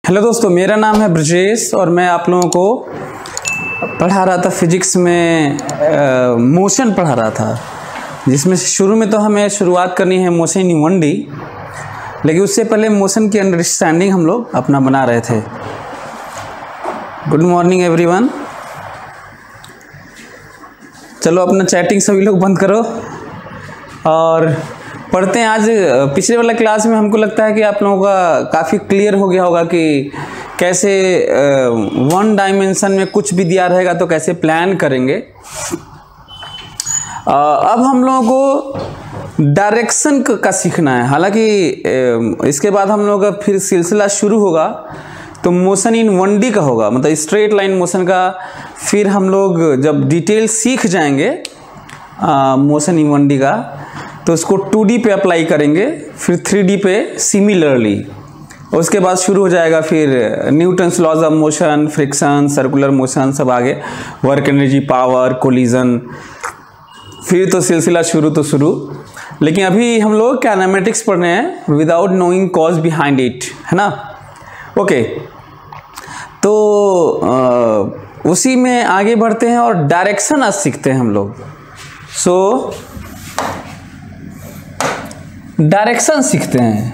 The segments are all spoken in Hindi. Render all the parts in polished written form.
हेलो दोस्तों, मेरा नाम है ब्रजेश और मैं आप लोगों को पढ़ा रहा था फिजिक्स में मोशन पढ़ा रहा था, जिसमें शुरू में तो हमें शुरुआत करनी है मोशन इन 1D, लेकिन उससे पहले मोशन की अंडरस्टैंडिंग हम लोग अपना बना रहे थे। Good morning everyone. चलो अपना चैटिंग सभी लोग बंद करो और पढ़ते हैं। आज पिछले वाला क्लास में हमको लगता है कि आप लोगों का काफ़ी क्लियर हो गया होगा कि कैसे वन डायमेंशन में कुछ भी दिया रहेगा तो कैसे प्लान करेंगे। अब हम लोगों को डायरेक्शन का सीखना है। हालांकि इसके बाद हम लोगों का फिर सिलसिला शुरू होगा तो मोशन इन 1D का होगा, मतलब स्ट्रेट लाइन मोशन का। फिर हम लोग जब डिटेल सीख जाएंगे मोशन इन 1D का तो उसको 2D पे अप्लाई करेंगे, फिर 3D पे सिमिलरली। उसके बाद शुरू हो जाएगा फिर Newton's laws of motion, friction, circular motion, सब आगे, वर्क एनर्जी, पावर, कोलिजन, फिर तो सिलसिला शुरू। लेकिन अभी हम लोग काइनेमेटिक्स पढ़ रहे हैं without knowing cause behind it, है ना। ओके, तो उसी में आगे बढ़ते हैं और डायरेक्शन आज सीखते हैं हम लोग। सो डायरेक्शन सीखते हैं।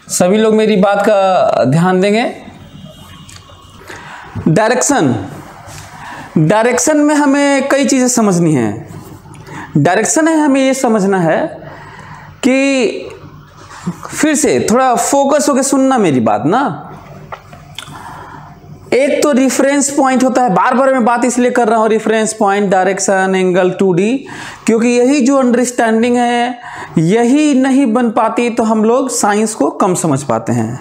सभी लोग मेरी बात का ध्यान देंगे। डायरेक्शन में हमें कई चीज़ें समझनी है। डायरेक्शन है हमें ये समझना है कि फिर से थोड़ा फोकस होकर सुनना मेरी बात ना। एक तो रिफरेंस पॉइंट होता है, बार बार मैं बात इसलिए कर रहा हूँ reference point, direction, angle, 2D, क्योंकि यही जो अंडरस्टैंडिंग है यही नहीं बन पाती तो हम लोग साइंस को कम समझ पाते हैं।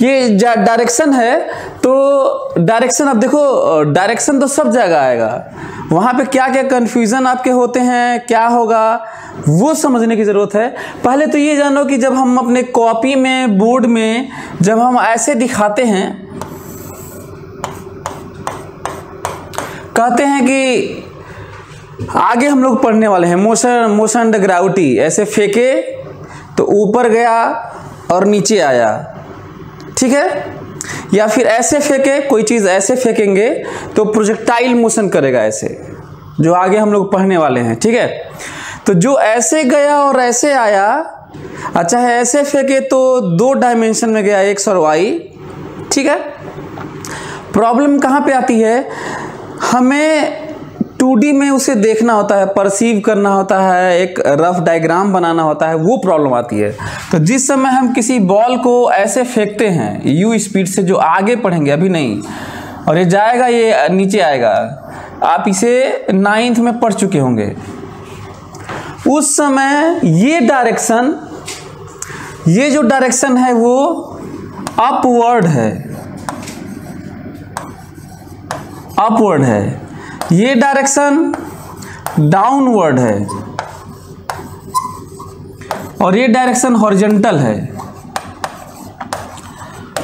ये डायरेक्शन है तो डायरेक्शन, अब देखो डायरेक्शन तो सब जगह आएगा, वहाँ पे क्या क्या कन्फ्यूज़न आपके होते हैं, क्या होगा वो समझने की ज़रूरत है। पहले तो ये जानो कि जब हम अपने कॉपी में, बोर्ड में जब हम ऐसे दिखाते हैं, कहते हैं कि आगे हम लोग पढ़ने वाले हैं मोशन अंडर ग्रेविटी, ऐसे फेंके तो ऊपर गया और नीचे आया, ठीक है। या फिर ऐसे फेंके, कोई चीज़ ऐसे फेंकेंगे तो प्रोजेक्टाइल मोशन करेगा, ऐसे, जो आगे हम लोग पढ़ने वाले हैं, ठीक है। तो जो ऐसे गया और ऐसे आया, अच्छा है, ऐसे फेंके तो 2 डायमेंशन में गया, एक्स और वाई, ठीक है। प्रॉब्लम कहाँ पे आती है, हमें 2D में उसे देखना होता है, परसीव करना होता है, एक रफ डायग्राम बनाना होता है, वो प्रॉब्लम आती है। तो जिस समय हम किसी बॉल को ऐसे फेंकते हैं यू स्पीड से, जो आगे पढ़ेंगे अभी नहीं, और ये जाएगा, ये नीचे आएगा, आप इसे 9th में पढ़ चुके होंगे। उस समय ये डायरेक्शन, ये जो डायरेक्शन है वो अपवर्ड है, अपवर्ड है। ये डायरेक्शन डाउनवर्ड है और ये डायरेक्शन हॉरिजॉन्टल है।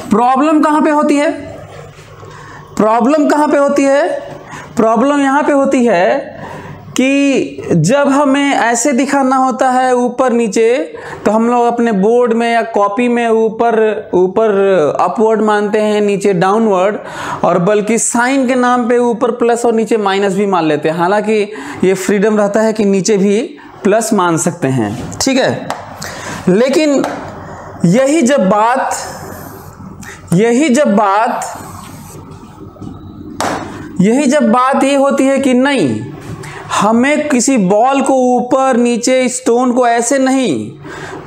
प्रॉब्लम कहाँ पे होती है, प्रॉब्लम कहाँ पे होती है, प्रॉब्लम यहाँ पे होती है कि जब हमें ऐसे दिखाना होता है ऊपर नीचे, तो हम लोग अपने बोर्ड में या कॉपी में ऊपर अपवर्ड मानते हैं, नीचे डाउनवर्ड, और बल्कि साइन के नाम पे ऊपर प्लस और नीचे माइनस भी मान लेते हैं। हालांकि ये फ्रीडम रहता है कि नीचे भी प्लस मान सकते हैं, ठीक है। लेकिन यही जब बात ये होती है कि नहीं, हमें किसी बॉल को ऊपर नीचे, स्टोन को ऐसे नहीं,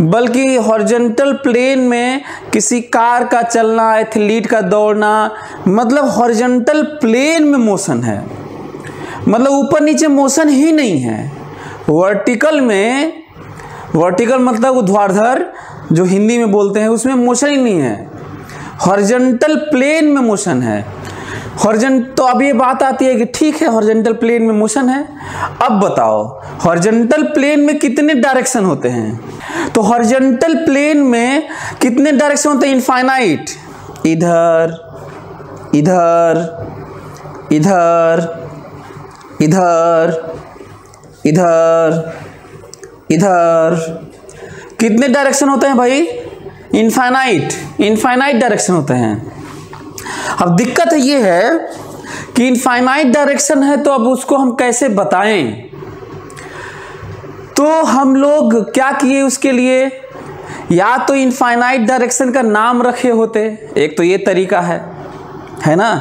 बल्कि हॉरिजॉन्टल प्लेन में किसी कार का चलना, एथलीट का दौड़ना, मतलब हॉरिजॉन्टल प्लेन में मोशन है, मतलब ऊपर नीचे मोशन ही नहीं है। वर्टिकल में, वर्टिकल मतलब ऊर्ध्वाधर, जो हिंदी में बोलते हैं, उसमें मोशन ही नहीं है, हॉरिजॉन्टल प्लेन में मोशन है। तो अब ये बात आती है कि ठीक है, हॉरिजॉन्टल प्लेन में मोशन है, अब बताओ हॉरिजॉन्टल प्लेन में कितने डायरेक्शन होते हैं। तो हॉरिजॉन्टल प्लेन में कितने डायरेक्शन होते हैं, इनफाइनाइट, इधर इधर इधर इधर इधर इधर कितने डायरेक्शन होते हैं भाई? इनफाइनाइट डायरेक्शन होते हैं। अब दिक्कत ये है कि इनफाइनाइट डायरेक्शन है, तो अब उसको हम कैसे बताएं? तो हम लोग क्या किए उसके लिए, या तो इनफाइनाइट डायरेक्शन का नाम रखे होते, एक तो ये तरीका है ना,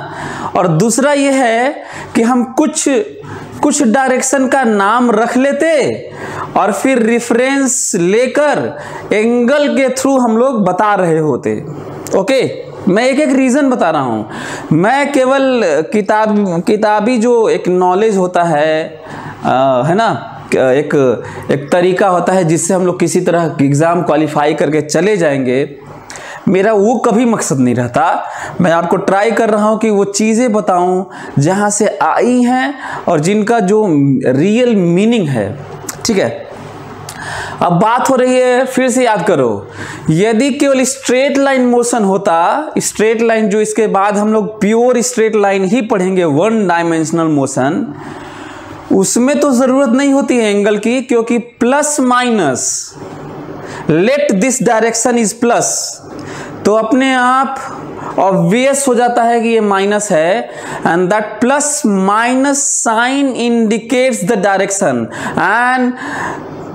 और दूसरा ये है कि हम कुछ डायरेक्शन का नाम रख लेते और फिर रेफरेंस लेकर एंगल के थ्रू हम लोग बता रहे होते। ओके, मैं एक एक रीज़न बता रहा हूँ। मैं केवल किताबी जो एक नॉलेज होता है ना, एक तरीका होता है जिससे हम लोग किसी तरह एग्ज़ाम क्वालिफाई करके चले जाएंगे, मेरा वो कभी मकसद नहीं रहता। मैं आपको ट्राई कर रहा हूँ कि वो चीज़ें बताऊँ जहाँ से आई हैं और जिनका जो रियल मीनिंग है। ठीक है, अब बात हो रही है, फिर से याद करो, यदि केवल स्ट्रेट लाइन मोशन होता, स्ट्रेट लाइन जो इसके बाद हम लोग प्योर स्ट्रेट लाइन ही पढ़ेंगे, वन डायमेंशनल मोशन, उसमें तो ज़रूरत नहीं होती है एंगल की, क्योंकि plus minus, let this direction is plus, तो अपने आप ऑब्वियस हो जाता है कि ये माइनस है, and that plus minus sign indicates the direction, and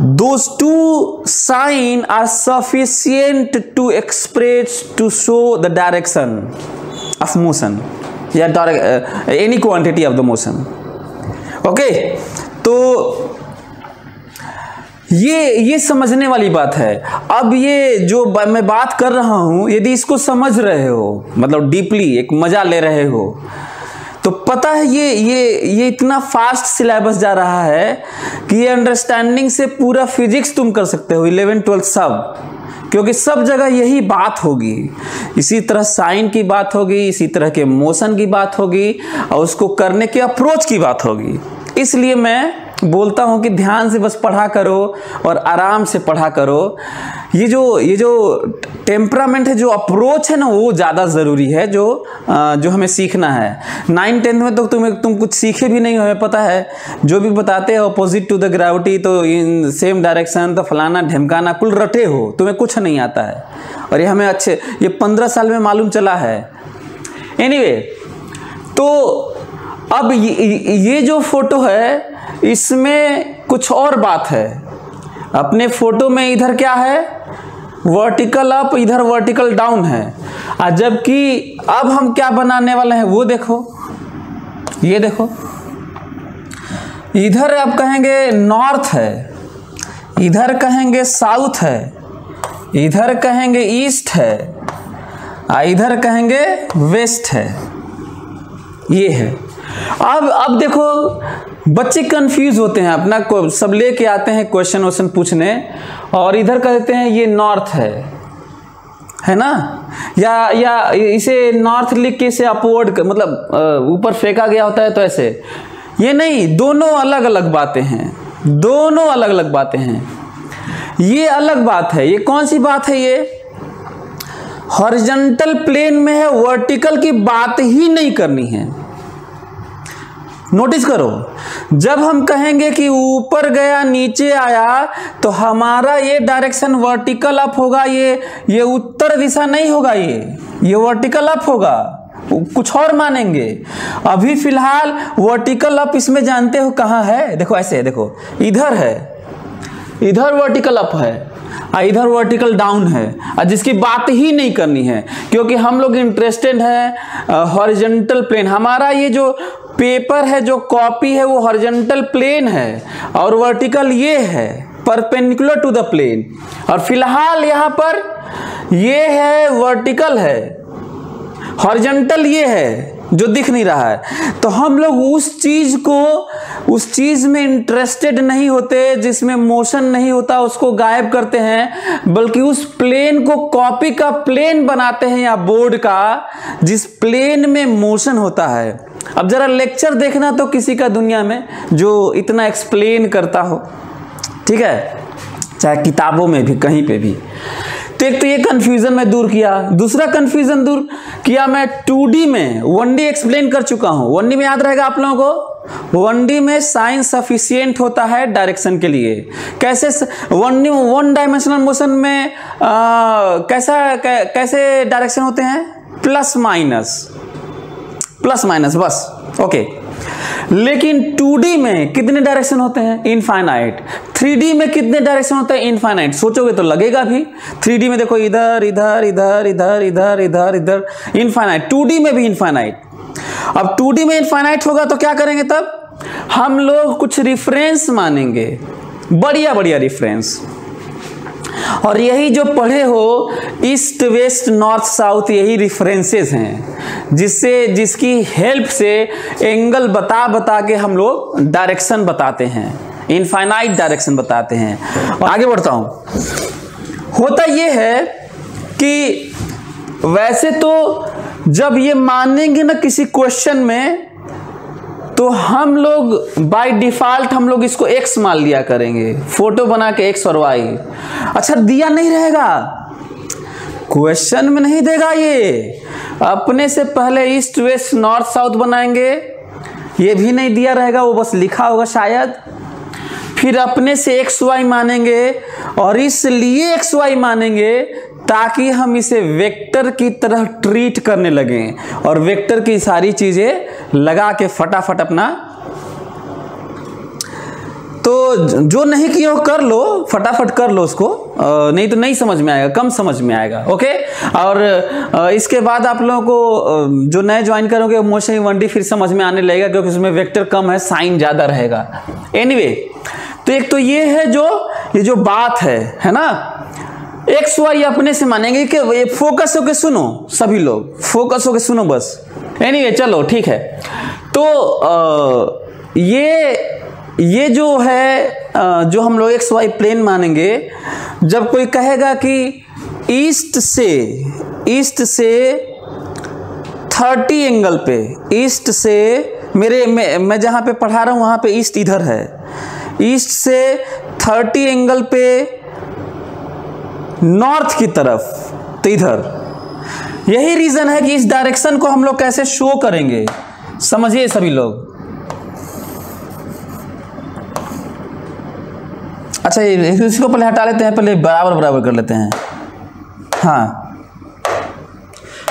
those two sign are sufficient to express to show the direction of motion या any quantity of the motion। Okay, तो ये समझने वाली बात है। अब ये जो मैं बात कर रहा हूं, यदि इसको समझ रहे हो, मतलब डीपली एक मजा ले रहे हो, तो पता है ये इतना फास्ट सिलेबस जा रहा है कि ये अंडरस्टैंडिंग से पूरा फिजिक्स तुम कर सकते हो, 11th 12th सब, क्योंकि सब जगह यही बात होगी। इसी तरह साइन की बात होगी, इसी तरह के मोशन की बात होगी, और उसको करने के अप्रोच की बात होगी। इसलिए मैं बोलता हूँ कि ध्यान से बस पढ़ा करो और आराम से पढ़ा करो। ये जो टेम्परामेंट है, जो अप्रोच है ना, वो ज़्यादा ज़रूरी है, जो हमें सीखना है। 9th 10th में तो तुम कुछ सीखे भी नहीं हो, हमें पता है। जो भी बताते हैं अपोजिट टू द ग्रेविटी, तो इन सेम डायरेक्शन, तो फलाना ढिमकाना, कुल रटे हो, तुम्हें कुछ नहीं आता है, और ये हमें ये 15 साल में मालूम चला है। एनीवे, तो अब ये जो फोटो है, इसमें कुछ और बात है। अपने फोटो में इधर क्या है, वर्टिकल अप, इधर वर्टिकल डाउन है, और जबकि अब हम क्या बनाने वाले हैं वो देखो, ये देखो, इधर आप कहेंगे नॉर्थ है, इधर कहेंगे साउथ है, इधर कहेंगे ईस्ट है, और इधर कहेंगे वेस्ट है। ये है। अब देखो, बच्चे कंफ्यूज होते हैं, अपना सब लेके आते हैं क्वेश्चन पूछने, और इधर कहते हैं ये नॉर्थ है ना, या इसे नॉर्थ लिख के इसे अपवर्ड, मतलब ऊपर फेंका गया होता है, तो ऐसे। ये नहीं, दोनों अलग अलग बातें हैं, दोनों अलग अलग बातें हैं। ये अलग बात है। ये कौन सी बात है? ये हॉरिजॉन्टल प्लेन में है, वर्टिकल की बात ही नहीं करनी है। नोटिस करो, जब हम कहेंगे कि ऊपर गया नीचे आया, तो हमारा ये डायरेक्शन वर्टिकल अप होगा, ये उत्तर दिशा नहीं होगा, ये वर्टिकल अप होगा, कुछ और मानेंगे। अभी फिलहाल वर्टिकल अप इसमें जानते हो कहाँ है? देखो ऐसे, देखो इधर है, इधर वर्टिकल अप है, इधर वर्टिकल डाउन है, और जिसकी बात ही नहीं करनी है, क्योंकि हम लोग इंटरेस्टेड है हॉरिजॉन्टल प्लेन। हमारा ये जो पेपर है, जो कॉपी है, वो हॉरिजॉन्टल प्लेन है, और वर्टिकल ये है, परपेंडिकुलर टू द प्लेन। और फिलहाल यहाँ पर ये है, वर्टिकल है, हॉरिजॉन्टल ये है जो दिख नहीं रहा है। तो हम लोग उस चीज में इंटरेस्टेड नहीं होते जिसमें मोशन नहीं होता, उसको गायब करते हैं, बल्कि उस प्लेन को कॉपी का प्लेन बनाते हैं, या बोर्ड का, जिस प्लेन में मोशन होता है। अब जरा लेक्चर देखना तो किसी का दूनिया में जो इतना एक्सप्लेन करता हो, ठीक है, चाहे किताबों में भी, कहीं पे भी। तो एक तो ये कंफ्यूजन मैं दूर किया। दूसरा कंफ्यूजन दूर किया मैं 2D में, 1D एक्सप्लेन कर चुका हूँ। 1D में याद रहेगा आप लोगों को, 1D में साइन सफिशिएंट होता है डायरेक्शन के लिए। कैसे 1D 1 डायमेंशनल मोशन में कैसे डायरेक्शन होते हैं? प्लस माइनस बस, ओके। लेकिन 2D में कितने डायरेक्शन होते हैं? इनफाइनाइट। 3D में कितने डायरेक्शन होते हैं? इनफाइनाइट। सोचोगे तो लगेगा भी, 3D में देखो इधर इधर इधर इधर इधर इधर इधर, इनफाइनाइट। 2D में भी इनफाइनाइट। अब 2D में इनफाइनाइट होगा तो क्या करेंगे? तब हम लोग कुछ रिफरेंस मानेंगे, बढ़िया बढ़िया रिफरेंस। और यही जो पढ़े हो ईस्ट वेस्ट नॉर्थ साउथ, यही रिफरेंसेस हैं जिसकी हेल्प से एंगल बता के हम लोग डायरेक्शन बताते हैं, इनफाइनाइट डायरेक्शन बताते हैं। और आगे बढ़ता हूं। होता यह है कि वैसे तो जब ये मानेंगे ना किसी क्वेश्चन में, तो हम लोग बाय डिफॉल्ट हम लोग इसको x मान लिया करेंगे, फोटो बना के x और y। अच्छा, दिया नहीं रहेगा, क्वेश्चन में नहीं देगा ये। अपने से पहले ईस्ट वेस्ट नॉर्थ साउथ बनाएंगे, ये भी नहीं दिया रहेगा, वो बस लिखा होगा शायद। फिर अपने से x y मानेंगे, और इसलिए x y मानेंगे ताकि हम इसे वेक्टर की तरह ट्रीट करने लगें, और वेक्टर की सारी चीजें लगा के फटाफट अपना। तो जो नहीं किया हो कर लो, फटाफट कर लो उसको, नहीं तो नहीं समझ में आएगा, कम समझ में आएगा, ओके। और इसके बाद आप लोगों को जो नए ज्वाइन करोगे मोशन 1D फिर समझ में आने लगेगा, क्योंकि उसमें वेक्टर कम है, साइन ज्यादा रहेगा। एनीवे, तो एक तो ये है ये जो बात है ना, एक्स वाई अपने से मानेंगे कि ये फोकस होके सुनो, सभी लोग फोकस होके सुनो बस। एनीवे, चलो ठीक है। तो ये जो है जो हम लोग एक्स वाई प्लेन मानेंगे, जब कोई कहेगा कि ईस्ट से 30 एंगल पे, ईस्ट से मैं जहां पे पढ़ा रहा हूं वहां पे ईस्ट इधर है, ईस्ट से 30 एंगल पे नॉर्थ की तरफ, तो इधर। यही रीजन है कि इस डायरेक्शन को हम लोग कैसे शो करेंगे, समझिए सभी लोग। अच्छा, इसको पहले हटा लेते हैं, पहले बराबर कर लेते हैं। हाँ,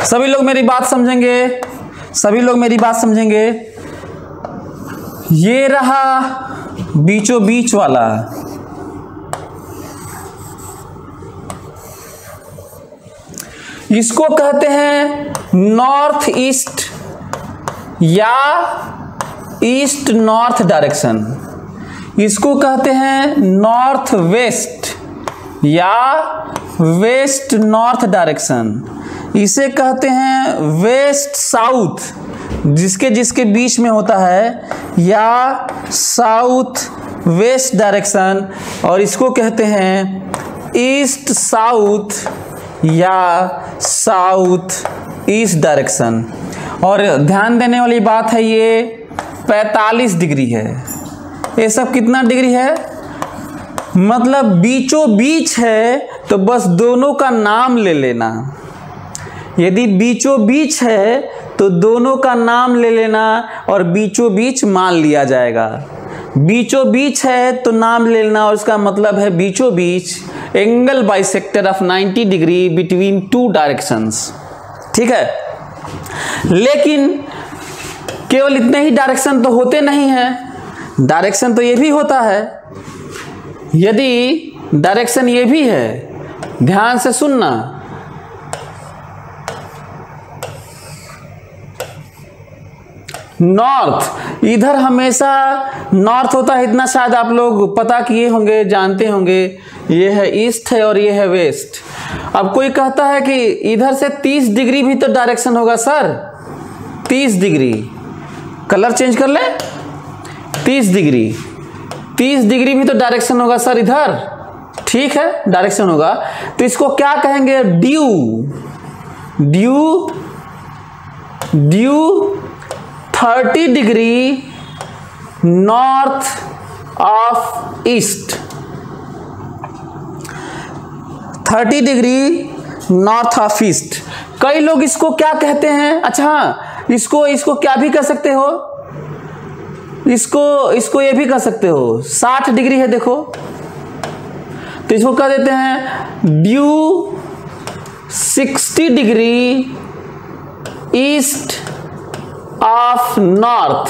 सभी लोग मेरी बात समझेंगे, सभी लोग मेरी बात समझेंगे। ये रहा बीचों बीच वाला, इसको कहते हैं नॉर्थ ईस्ट या ईस्ट नॉर्थ डायरेक्शन। इसको कहते हैं नॉर्थ वेस्ट या वेस्ट नॉर्थ डायरेक्शन। इसे कहते हैं वेस्ट साउथ, जिसके बीच में होता है, या साउथ वेस्ट डायरेक्शन। और इसको कहते हैं ईस्ट साउथ या साउथ ईस्ट डायरेक्शन। और ध्यान देने वाली बात है, ये 45 डिग्री है। ये सब कितना डिग्री है? मतलब बीचों बीच है, तो बस दोनों का नाम ले लेना। यदि बीचों बीच है तो दोनों का नाम ले लेना और बीचों बीच मान लिया जाएगा। बीचों बीच है तो नाम ले लेना, और उसका मतलब है बीचों बीच angle bisector of 90 degree between two directions. ठीक है, लेकिन केवल इतने ही डायरेक्शन तो होते नहीं हैं, डायरेक्शन तो ये भी होता है। यदि डायरेक्शन ये भी है, ध्यान से सुनना, नॉर्थ, इधर हमेशा नॉर्थ होता है, इतना शायद आप लोग पता किए होंगे, जानते होंगे। ये है ईस्ट है और ये है वेस्ट। अब कोई कहता है कि इधर से 30 डिग्री भी तो डायरेक्शन होगा सर, 30 डिग्री, कलर चेंज कर ले, 30 डिग्री भी तो डायरेक्शन होगा सर इधर। ठीक है, डायरेक्शन होगा, तो इसको क्या कहेंगे? Due 30 degree north of east, 30 degree north of east. कई लोग इसको क्या कहते हैं? अच्छा हाँ, इसको क्या भी कह सकते हो, इसको ये भी कर सकते हो, 60 डिग्री है देखो, तो इसको कह देते हैं due 60 degree east of north.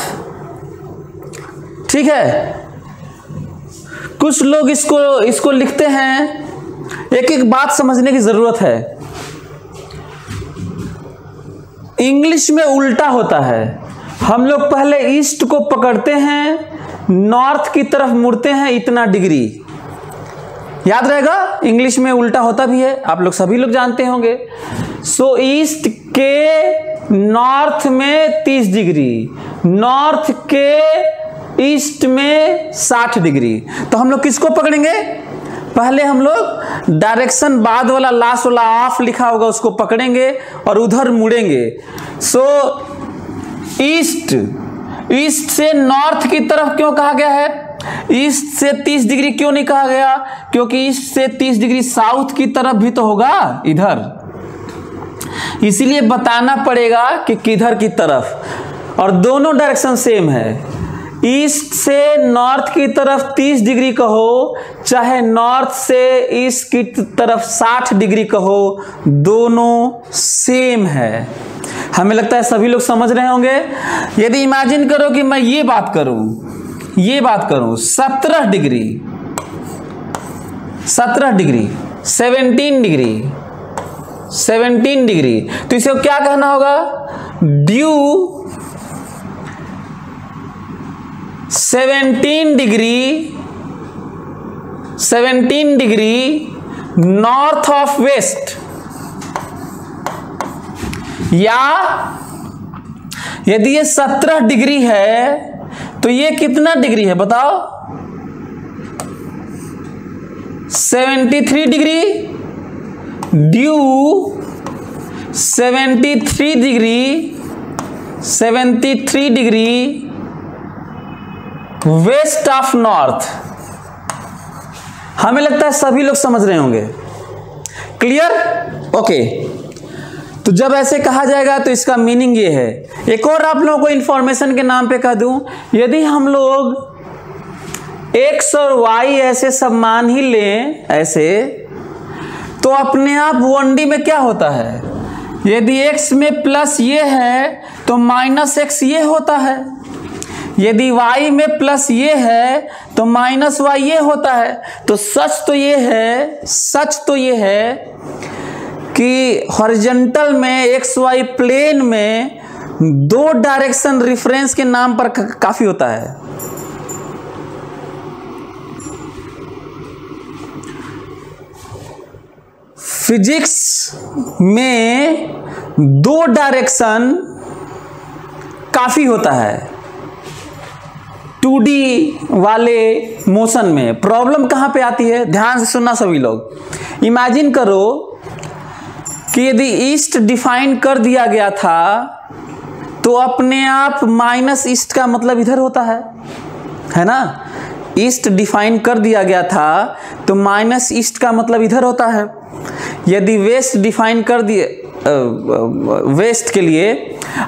ठीक है, कुछ लोग इसको लिखते हैं, एक एक बात समझने की जरूरत है। इंग्लिश में उल्टा होता है, हम लोग पहले ईस्ट को पकड़ते हैं, नॉर्थ की तरफ मुड़ते हैं इतना डिग्री, याद रहेगा। इंग्लिश में उल्टा होता भी है, आप लोग सभी लोग जानते होंगे। सो ईस्ट के नॉर्थ में 30 डिग्री, नॉर्थ के ईस्ट में 60 डिग्री। तो हम लोग किसको पकड़ेंगे, पहले हम लोग डायरेक्शन बाद वाला लास्ट वाला ऑफ लिखा होगा उसको पकड़ेंगे और उधर मुड़ेंगे। सो ईस्ट से नॉर्थ की तरफ क्यों कहा गया है, ईस्ट से 30 डिग्री क्यों नहीं कहा गया, क्योंकि ईस्ट से 30 डिग्री साउथ की तरफ भी तो होगा इधर, इसीलिए बताना पड़ेगा कि किधर की तरफ। और दोनों डायरेक्शन सेम है, ईस्ट से नॉर्थ की तरफ 30 डिग्री कहो, चाहे नॉर्थ से ईस्ट की तरफ 60 डिग्री कहो, दोनों सेम है। हमें लगता है सभी लोग समझ रहे होंगे। यदि इमेजिन करो कि मैं ये बात करूं 17 डिग्री 17 डिग्री 17 डिग्री, तो इसे क्या कहना होगा, due 17 degree north of west. या यदि ये 17 डिग्री है तो ये कितना डिग्री है बताओ, 73 degree, due 73 degree west of north. हमें लगता है सभी लोग समझ रहे होंगे, क्लियर, ओके। तो जब ऐसे कहा जाएगा तो इसका मीनिंग ये है। एक और आप लोगों को इंफॉर्मेशन के नाम पे कह दूं, यदि हम लोग x और y ऐसे सब मान ही लें ऐसे, तो अपने आप 1D में क्या होता है, यदि x में प्लस ये है तो माइनस x ये होता है, यदि y में प्लस ये है तो माइनस y ये होता है। तो सच तो ये है कि हॉरिजॉन्टल में XY प्लेन में दो डायरेक्शन रिफरेंस के नाम पर काफी होता है। फिजिक्स में दो डायरेक्शन काफी होता है 2D वाले मोशन में। प्रॉब्लम कहां पे आती है, ध्यान से सुनना सभी लोग। इमेजिन करो कि यदि ईस्ट डिफाइन कर दिया गया था तो अपने आप माइनस ईस्ट का मतलब इधर होता है ना। ईस्ट डिफाइन कर दिया गया था तो माइनस ईस्ट का मतलब इधर होता है। यदि वेस्ट डिफाइन कर दिए वेस्ट के लिए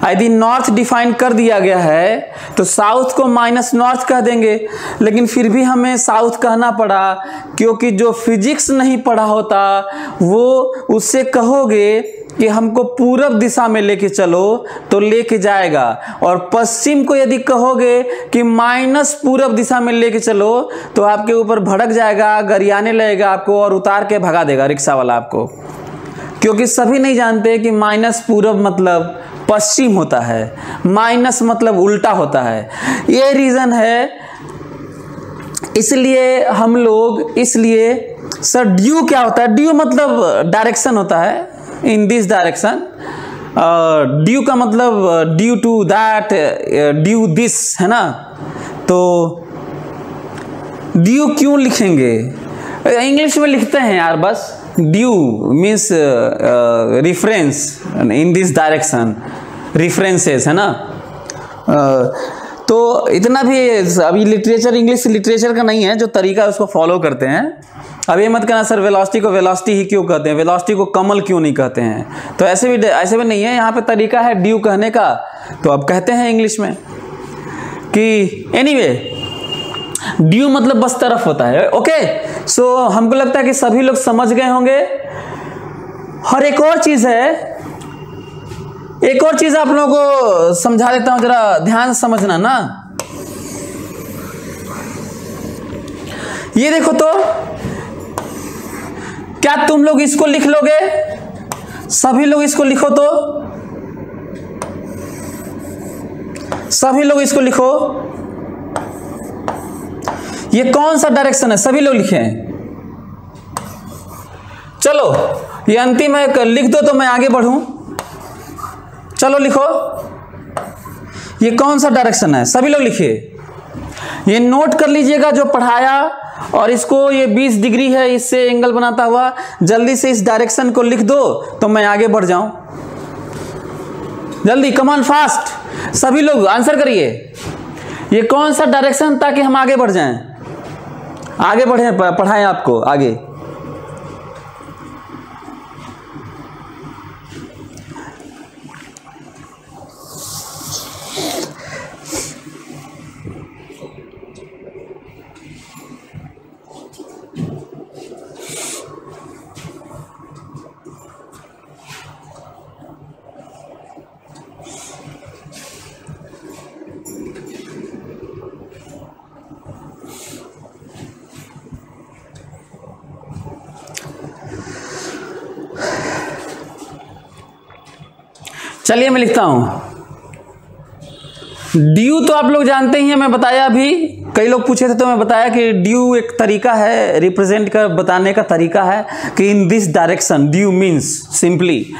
यदि नॉर्थ डिफाइन कर दिया गया है तो साउथ को माइनस नॉर्थ कह देंगे। लेकिन फिर भी हमें साउथ कहना पड़ा क्योंकि जो फिजिक्स नहीं पढ़ा होता वो उससे कहोगे कि हमको पूरब दिशा में लेके चलो तो लेके जाएगा, और पश्चिम को यदि कहोगे कि माइनस पूरब दिशा में लेके चलो तो आपके ऊपर भड़क जाएगा, गरियाने लगेगा आपको और उतार के भगा देगा रिक्शा वाला आपको। क्योंकि सभी नहीं जानते कि माइनस पूरब मतलब पश्चिम होता है, माइनस मतलब उल्टा होता है। ये रीज़न है, इसलिए हम लोग सर ड्यू क्या होता है, ड्यू मतलब डायरेक्शन होता है, इन दिस डायरेक्शन। ड्यू का मतलब due to that, due this है ना। तो ड्यू क्यों लिखेंगे, इंग्लिश में लिखते हैं यार बस, due means reference in this direction, references है ना। तो इतना भी अभी लिटरेचर इंग्लिश लिटरेचर का नहीं है, जो तरीका है उसको फॉलो करते हैं। अब ये मत कहना सर वेलोसिटी को वेलोसिटी ही क्यों कहते हैं, वेलोसिटी को कमल क्यों नहीं कहते हैं, तो ऐसे भी नहीं है। यहाँ पे तरीका है ड्यू कहने का, तो अब कहते हैं इंग्लिश में। कि एनीवे ड्यू मतलब बस तरफ होता है। ओके, सो हमको लगता है कि सभी लोग समझ गए होंगे। और एक और चीज है, एक और चीज आप लोगों को समझा देता हूं, जरा ध्यान से समझना ना। ये देखो तो, क्या तुम लोग इसको लिख लोगे? सभी लोग इसको लिखो तो, सभी लोग इसको लिखो। ये कौन सा डायरेक्शन है? सभी लोग लिखें। चलो ये अंतिम है, लिख दो तो मैं आगे बढ़ूं। चलो लिखो, ये कौन सा डायरेक्शन है? सभी लोग लिखिए। ये नोट कर लीजिएगा जो पढ़ाया, और इसको ये 20 डिग्री है, इससे एंगल बनाता हुआ जल्दी से इस डायरेक्शन को लिख दो तो मैं आगे बढ़ जाऊं। जल्दी, कम ऑन फास्ट, सभी लोग आंसर करिए। ये कौन सा डायरेक्शन, ताकि हम आगे बढ़ जाएं, आगे बढ़े, पढ़ाएं आपको आगे। चलिए मैं लिखता हूं। ड्यू तो आप लोग जानते ही हैं, मैं बताया अभी, कई लोग पूछे थे तो मैं बताया कि ड्यू एक तरीका है, रिप्रेजेंट कर बताने का तरीका है कि इन this direction due means simply.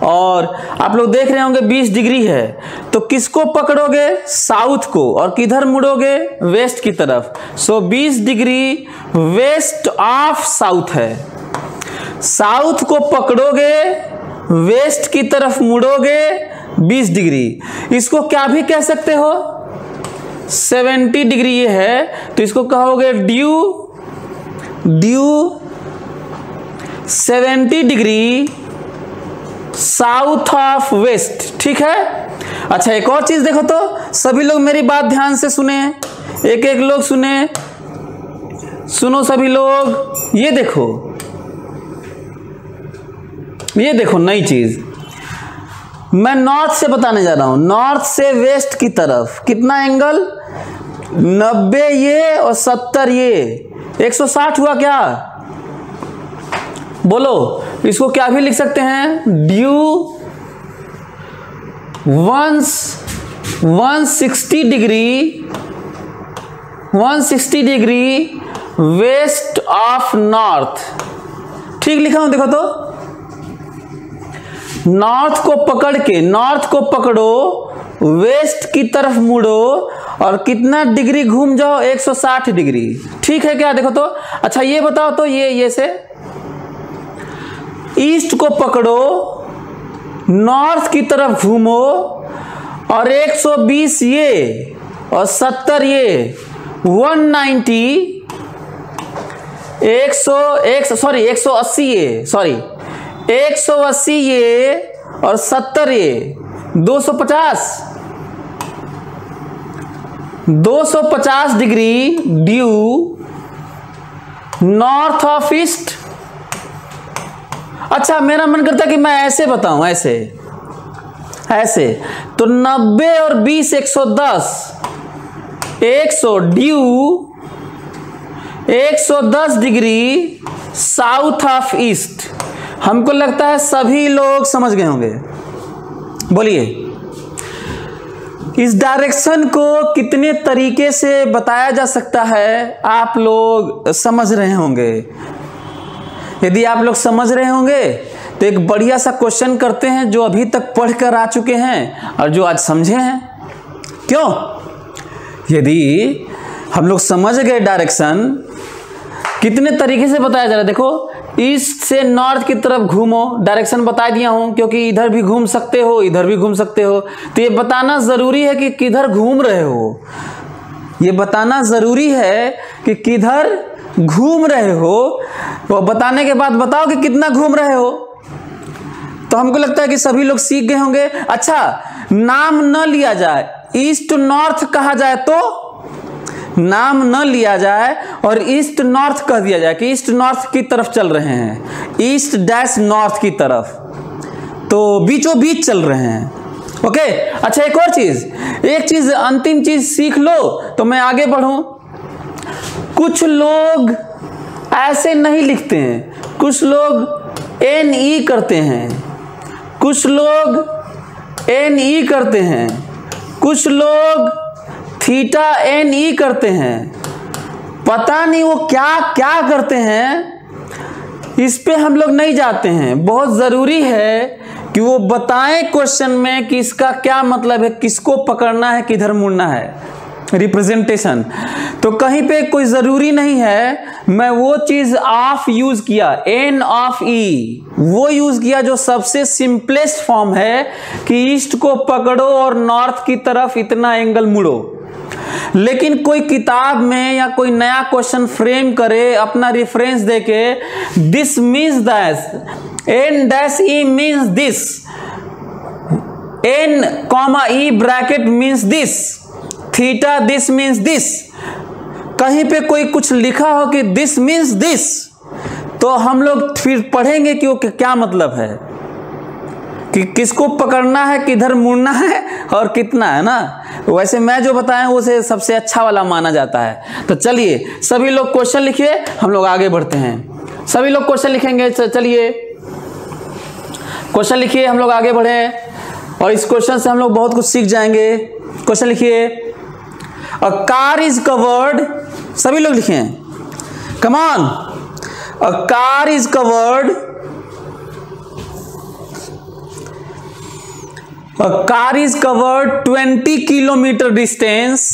और आप लोग देख रहे होंगे 20 डिग्री है, तो किसको पकड़ोगे? साउथ को। और किधर मुड़ोगे? वेस्ट की तरफ। सो 20 डिग्री वेस्ट ऑफ साउथ है। साउथ को पकड़ोगे, वेस्ट की तरफ मुड़ोगे 20 डिग्री। इसको क्या भी कह सकते हो? 70 डिग्री ये है, तो इसको कहोगे due 70 degree south of west. ठीक है। अच्छा, एक और चीज देखो तो, सभी लोग मेरी बात ध्यान से सुने, एक एक लोग सुने, सुनो सभी लोग। ये देखो नई चीज मैं नॉर्थ से बताने जा रहा हूं। नॉर्थ से वेस्ट की तरफ कितना एंगल? 90 ये और 70 ये, 160 हुआ क्या? बोलो, इसको क्या भी लिख सकते हैं? Due 160 degree west of north. ठीक लिखा हूं, देखो तो। नॉर्थ को पकड़ के, नॉर्थ को पकड़ो, वेस्ट की तरफ मुड़ो और कितना डिग्री घूम जाओ? 160 डिग्री। ठीक है क्या? देखो तो। अच्छा ये बताओ तो, ये से ईस्ट को पकड़ो, नॉर्थ की तरफ घूमो और 120 ये और 70 ये, 190 180 ये, सॉरी 180 ये और 70 ये, 250 degree due north of east. अच्छा, मेरा मन करता है कि मैं ऐसे बताऊं, ऐसे तो 90 और 20 110, 100 due 110 degree south of east. हमको लगता है सभी लोग समझ गए होंगे। बोलिए, इस डायरेक्शन को कितने तरीके से बताया जा सकता है, आप लोग समझ रहे होंगे। यदि आप लोग समझ रहे होंगे तो एक बढ़िया सा क्वेश्चन करते हैं, जो अभी तक पढ़कर आ चुके हैं और जो आज समझे हैं। क्यों? यदि हम लोग समझ गए डायरेक्शन कितने तरीके से बताया जा रहा है। देखो, ईस्ट से नॉर्थ की तरफ घूमो, डायरेक्शन बता दिया हूं, क्योंकि इधर भी घूम सकते हो, इधर भी घूम सकते हो। तो ये बताना जरूरी है कि किधर घूम रहे हो, ये बताना जरूरी है कि किधर घूम रहे हो। वो बताने के बाद बताओ कि कितना घूम रहे हो। तो हमको लगता है कि सभी लोग सीख गए होंगे। अच्छा, नाम न लिया जाए, ईस्ट नॉर्थ कहा जाए तो नाम न लिया जाए और ईस्ट नॉर्थ कह दिया जाए कि ईस्ट नॉर्थ की तरफ चल रहे हैं, ईस्ट डैश नॉर्थ की तरफ, तो बीचों बीच चल रहे हैं। ओके, अच्छा एक और चीज, एक चीज अंतिम चीज सीख लो तो मैं आगे बढ़ूं। कुछ लोग ऐसे नहीं लिखते हैं, कुछ लोग NE करते हैं, कुछ लोग NE करते हैं, कुछ लोग थीटा NE करते हैं, पता नहीं वो क्या क्या करते हैं, इस पे हम लोग नहीं जाते हैं। बहुत ज़रूरी है कि वो बताएं क्वेश्चन में कि इसका क्या मतलब है, किसको पकड़ना है, किधर मुड़ना है, रिप्रेजेंटेशन। तो कहीं पे कोई ज़रूरी नहीं है, मैं वो चीज़ ऑफ यूज़ किया, NE वो यूज़ किया जो सबसे सिंपलेस्ट फॉर्म है कि ईस्ट को पकड़ो और नॉर्थ की तरफ इतना एंगल मुड़ो। लेकिन कोई किताब में या कोई नया क्वेश्चन फ्रेम करे अपना रेफरेंस देके, this means that, N-E means this, N, bracket means this, theta this means this, कहीं पे कोई कुछ लिखा हो कि दिस मीन्स दिस, तो हम लोग फिर पढ़ेंगे कि वो क्या मतलब है, कि किसको पकड़ना है, किधर मुड़ना है और कितना है ना। वैसे मैं जो बताया उसे सबसे अच्छा वाला माना जाता है। तो चलिए सभी लोग क्वेश्चन लिखिए, हम लोग आगे बढ़ते हैं। सभी लोग क्वेश्चन लिखेंगे, चलिए क्वेश्चन लिखिए, हम लोग आगे बढ़े और इस क्वेश्चन से हम लोग बहुत कुछ सीख जाएंगे। क्वेश्चन लिखिए, अ कार इज कवर्ड, सभी लोग लिखे, come on, a car is covered, a car is covered 20 kilometer distance,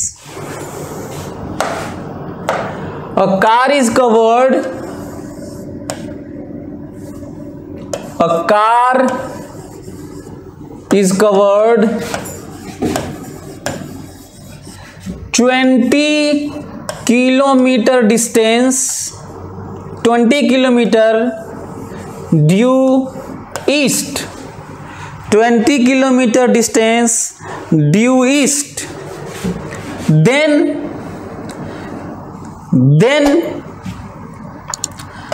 a car is covered, a car is covered 20 kilometer distance, 20 kilometer due east, 20 kilometer distance due east, then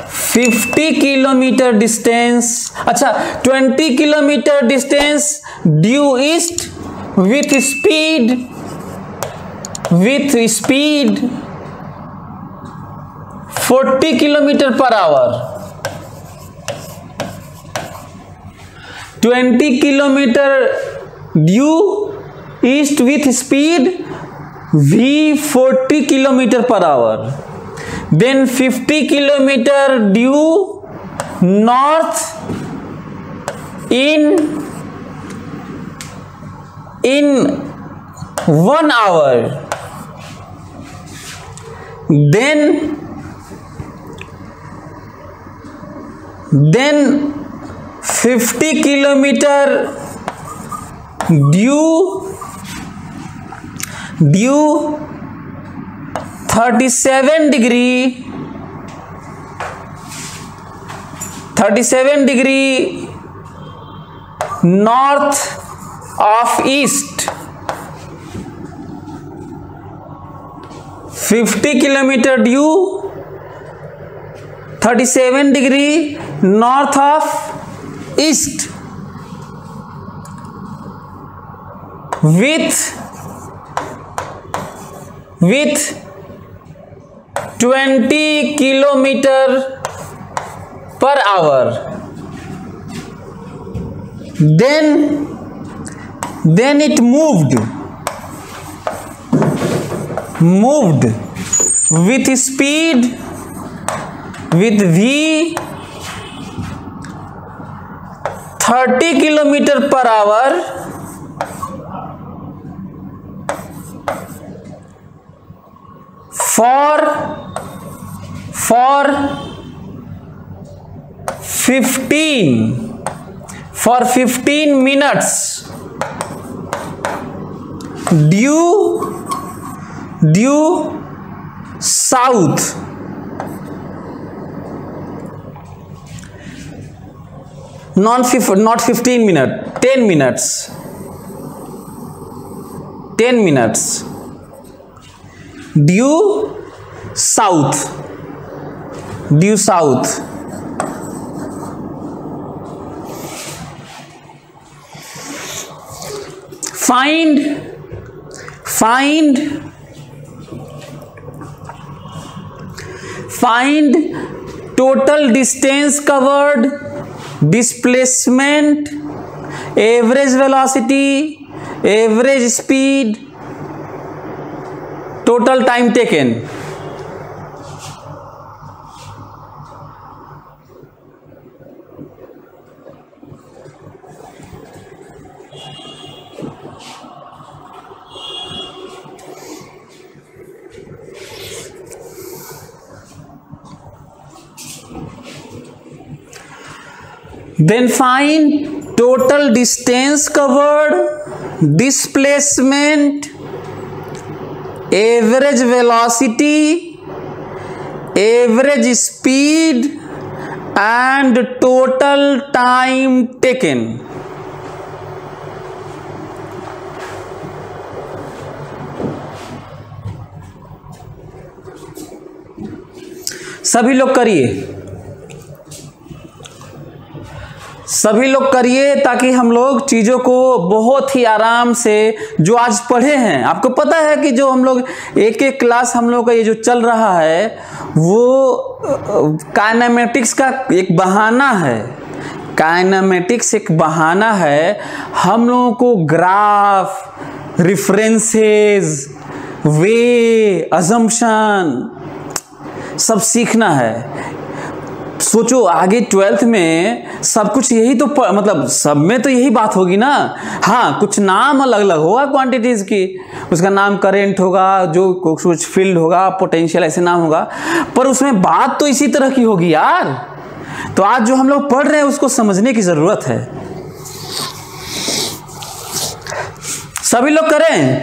50 kilometer distance, अच्छा 20 kilometer distance due east with speed 40 kilometer per hour, 20 kilometer due east with speed v 40 kilometer per hour, then 50 kilometer due north in 1 hour, then 50 kilometer due 37 degree north of east, 50 kilometer due 37 degree north of east with 20 kilometer per hour, then it moved with speed with v 30 kilometer per hour for 15 minutes due south, not 15 minutes, 10 minutes, 10 minutes. Due south. Due south. Find total distance covered, displacement, average velocity, average speed, total time taken. Then find total distance covered, displacement, average velocity, average speed and total time taken. सभी लोग करिए ताकि हम लोग चीज़ों को बहुत ही आराम से, जो आज पढ़े हैं, आपको पता है कि जो हम लोग एक एक क्लास हम लोग का ये जो चल रहा है वो काइनेमेटिक्स का एक बहाना है। काइनेमेटिक्स एक बहाना है हम लोगों को ग्राफ, रेफरेंसेस, वे, अजम्पशन सब सीखना है। सोचो आगे 12th में सब कुछ यही तो मतलब सब में तो यही बात होगी ना। हाँ, कुछ नाम अलग अलग होगा क्वांटिटीज की, उसका नाम करंट होगा, जो कुछ फील्ड होगा, पोटेंशियल, ऐसे नाम होगा, पर उसमें बात तो इसी तरह की होगी यार। तो आज जो हम लोग पढ़ रहे हैं उसको समझने की जरूरत है। सभी लोग करें,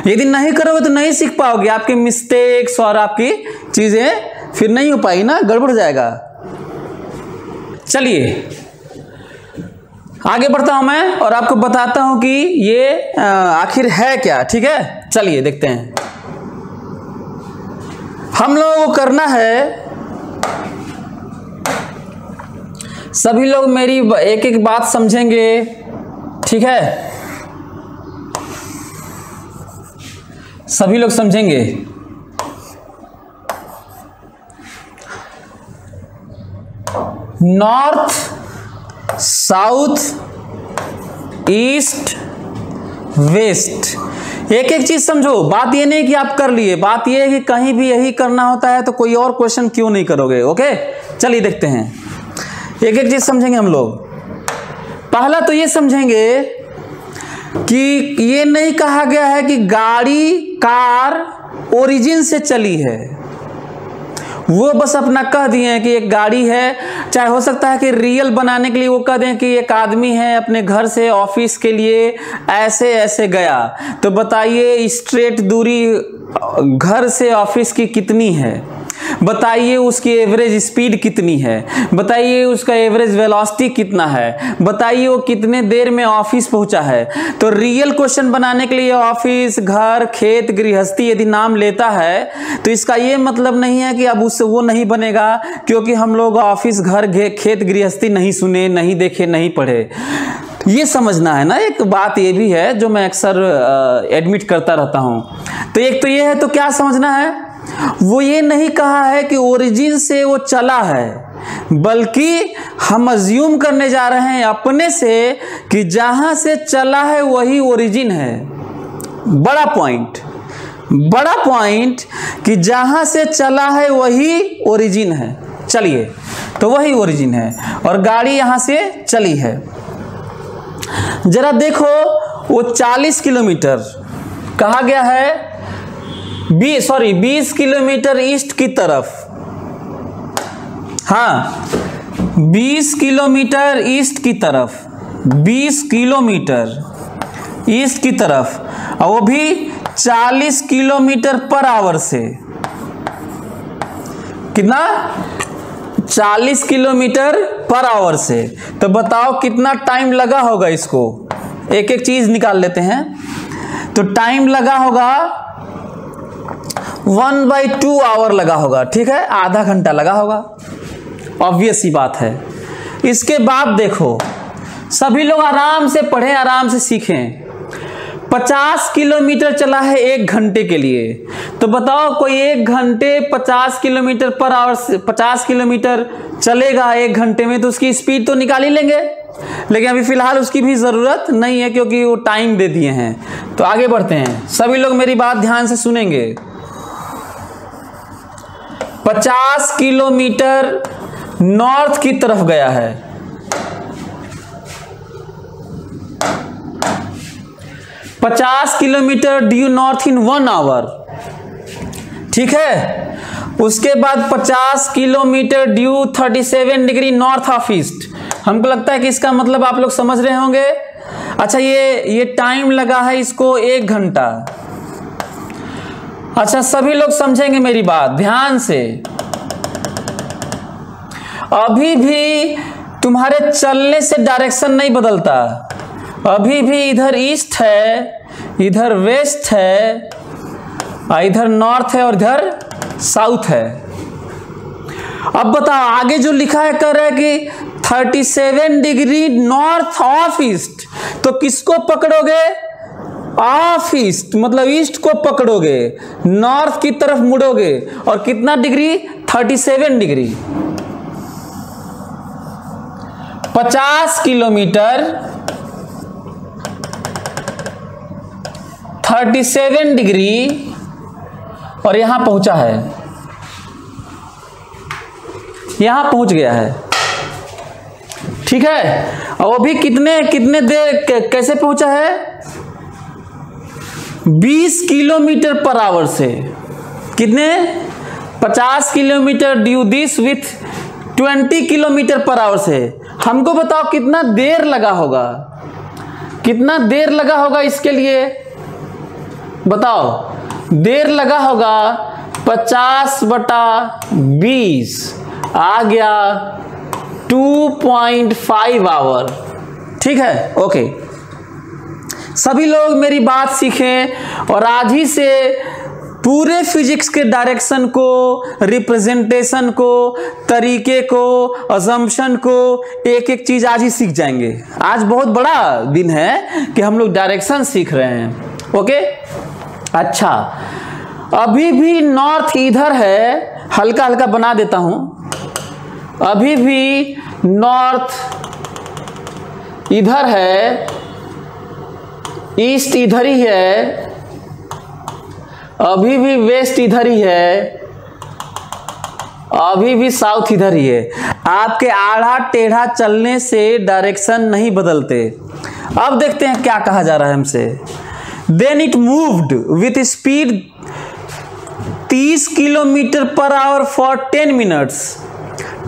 यदि नहीं करोगे तो नहीं सीख पाओगे, आपके मिस्टेक्स और आपकी चीजें फिर नहीं हो पाई ना, गड़बड़ जाएगा। चलिए आगे बढ़ता हूं मैं और आपको बताता हूं कि ये आखिर है क्या। ठीक है, चलिए देखते हैं। हम लोगों को करना है, सभी लोग मेरी एक एक बात समझेंगे। ठीक है, सभी लोग समझेंगे। नॉर्थ, साउथ, ईस्ट, वेस्ट, एक एक चीज समझो। बात ये नहीं कि आप कर लिए, बात ये है कि कहीं भी यही करना होता है तो कोई और क्वेश्चन क्यों नहीं करोगे। ओके, चलिए देखते हैं, एक एक चीज समझेंगे हम लोग। पहला तो ये समझेंगे कि ये नहीं कहा गया है कि गाड़ी, कार ओरिजिन से चली है। वो बस अपना कह दिए हैं कि एक गाड़ी है, चाहे हो सकता है कि रियल बनाने के लिए वो कह दें कि एक आदमी है अपने घर से ऑफिस के लिए ऐसे ऐसे गया। तो बताइए स्ट्रेट दूरी घर से ऑफिस की कितनी है, बताइए उसकी एवरेज स्पीड कितनी है, बताइए उसका एवरेज वेलोसिटी कितना है, बताइए वो कितने देर में ऑफिस पहुंचा है। तो रियल क्वेश्चन बनाने के लिए ऑफिस, घर, खेत, गृहस्थी यदि नाम लेता है तो इसका ये मतलब नहीं है कि अब उससे वो नहीं बनेगा, क्योंकि हम लोग ऑफिस, घर, खेत, गृहस्थी नहीं सुने, नहीं देखे, नहीं पढ़े। ये समझना है ना। एक बात ये भी है जो मैं अक्सर एडमिट करता रहता हूं। तो एक तो ये है, तो क्या समझना है, वो ये नहीं कहा है कि ओरिजिन से वो चला है, बल्कि हम अज्यूम करने जा रहे हैं अपने से कि जहां से चला है वही ओरिजिन है। बड़ा पॉइंट कि जहां से चला है वही ओरिजिन है। चलिए, तो वही ओरिजिन है और गाड़ी यहां से चली है। जरा देखो, वो 40 किलोमीटर कहा गया है, 20 किलोमीटर ईस्ट की तरफ। हाँ, 20 किलोमीटर ईस्ट की तरफ, 20 किलोमीटर ईस्ट की तरफ, और वो भी 40 किलोमीटर पर आवर से। कितना? 40 किलोमीटर पर आवर से। तो बताओ कितना टाइम लगा होगा इसको। एक एक चीज निकाल लेते हैं। तो टाइम लगा होगा 1/2 आवर लगा होगा, ठीक है, आधा घंटा लगा होगा, ऑब्वियस सी बात है। इसके बाद देखो, सभी लोग आराम से पढ़ें, आराम से सीखें। 50 किलोमीटर चला है 1 घंटे के लिए, तो बताओ कोई 1 घंटे 50 किलोमीटर पर आवर, 50 किलोमीटर चलेगा 1 घंटे में, तो उसकी स्पीड तो निकाल ही लेंगे। लेकिन अभी फिलहाल उसकी भी ज़रूरत नहीं है क्योंकि वो टाइम दे दिए हैं। तो आगे बढ़ते हैं, सभी लोग मेरी बात ध्यान से सुनेंगे। 50 किलोमीटर नॉर्थ की तरफ गया है, 50 kilometre due north in 1 hour, ठीक है। उसके बाद 50 kilometre due 37 degree north of east. हमको लगता है कि इसका मतलब आप लोग समझ रहे होंगे। अच्छा, ये टाइम लगा है इसको 1 घंटा। अच्छा, सभी लोग समझेंगे मेरी बात ध्यान से। अभी भी तुम्हारे चलने से डायरेक्शन नहीं बदलता, अभी भी इधर ईस्ट है, इधर वेस्ट है, इधर नॉर्थ है और इधर साउथ है। अब बताओ, आगे जो लिखा है कर रहा है कि 37 डिग्री नॉर्थ ऑफ ईस्ट, तो किसको पकड़ोगे? ऑफ ईस्ट, मतलब ईस्ट को पकड़ोगे, नॉर्थ की तरफ मुड़ोगे, और कितना डिग्री? 37 डिग्री। 50 किलोमीटर 37 डिग्री और यहां पहुंचा है, यहां पहुंच गया है, ठीक है। और वो भी कितने देर कैसे पहुंचा है? 20 किलोमीटर पर आवर से। कितने? 50 kilometre due this with 20 kilometre per our से। हमको बताओ कितना देर लगा होगा, कितना देर लगा होगा इसके लिए बताओ। देर लगा होगा 50/20 आ गया 2.5 आवर, ठीक है। ओके, सभी लोग मेरी बात सीखें और आज ही से पूरे फिजिक्स के डायरेक्शन को, रिप्रेजेंटेशन को, तरीके को, अजम्पशन को, एक एक चीज आज ही सीख जाएंगे। आज बहुत बड़ा दिन है कि हम लोग डायरेक्शन सीख रहे हैं। ओके, अच्छा, अभी भी नॉर्थ इधर है, हल्का हल्का बना देता हूं। अभी भी नॉर्थ इधर है, ईस्ट इधर ही है, अभी भी वेस्ट इधर ही है, अभी भी साउथ इधर ही है। आपके आड़ा टेढ़ा चलने से डायरेक्शन नहीं बदलते। अब देखते हैं क्या कहा जा रहा है हमसे। Then it moved with speed 30 kilometre per hour for 10 minutes.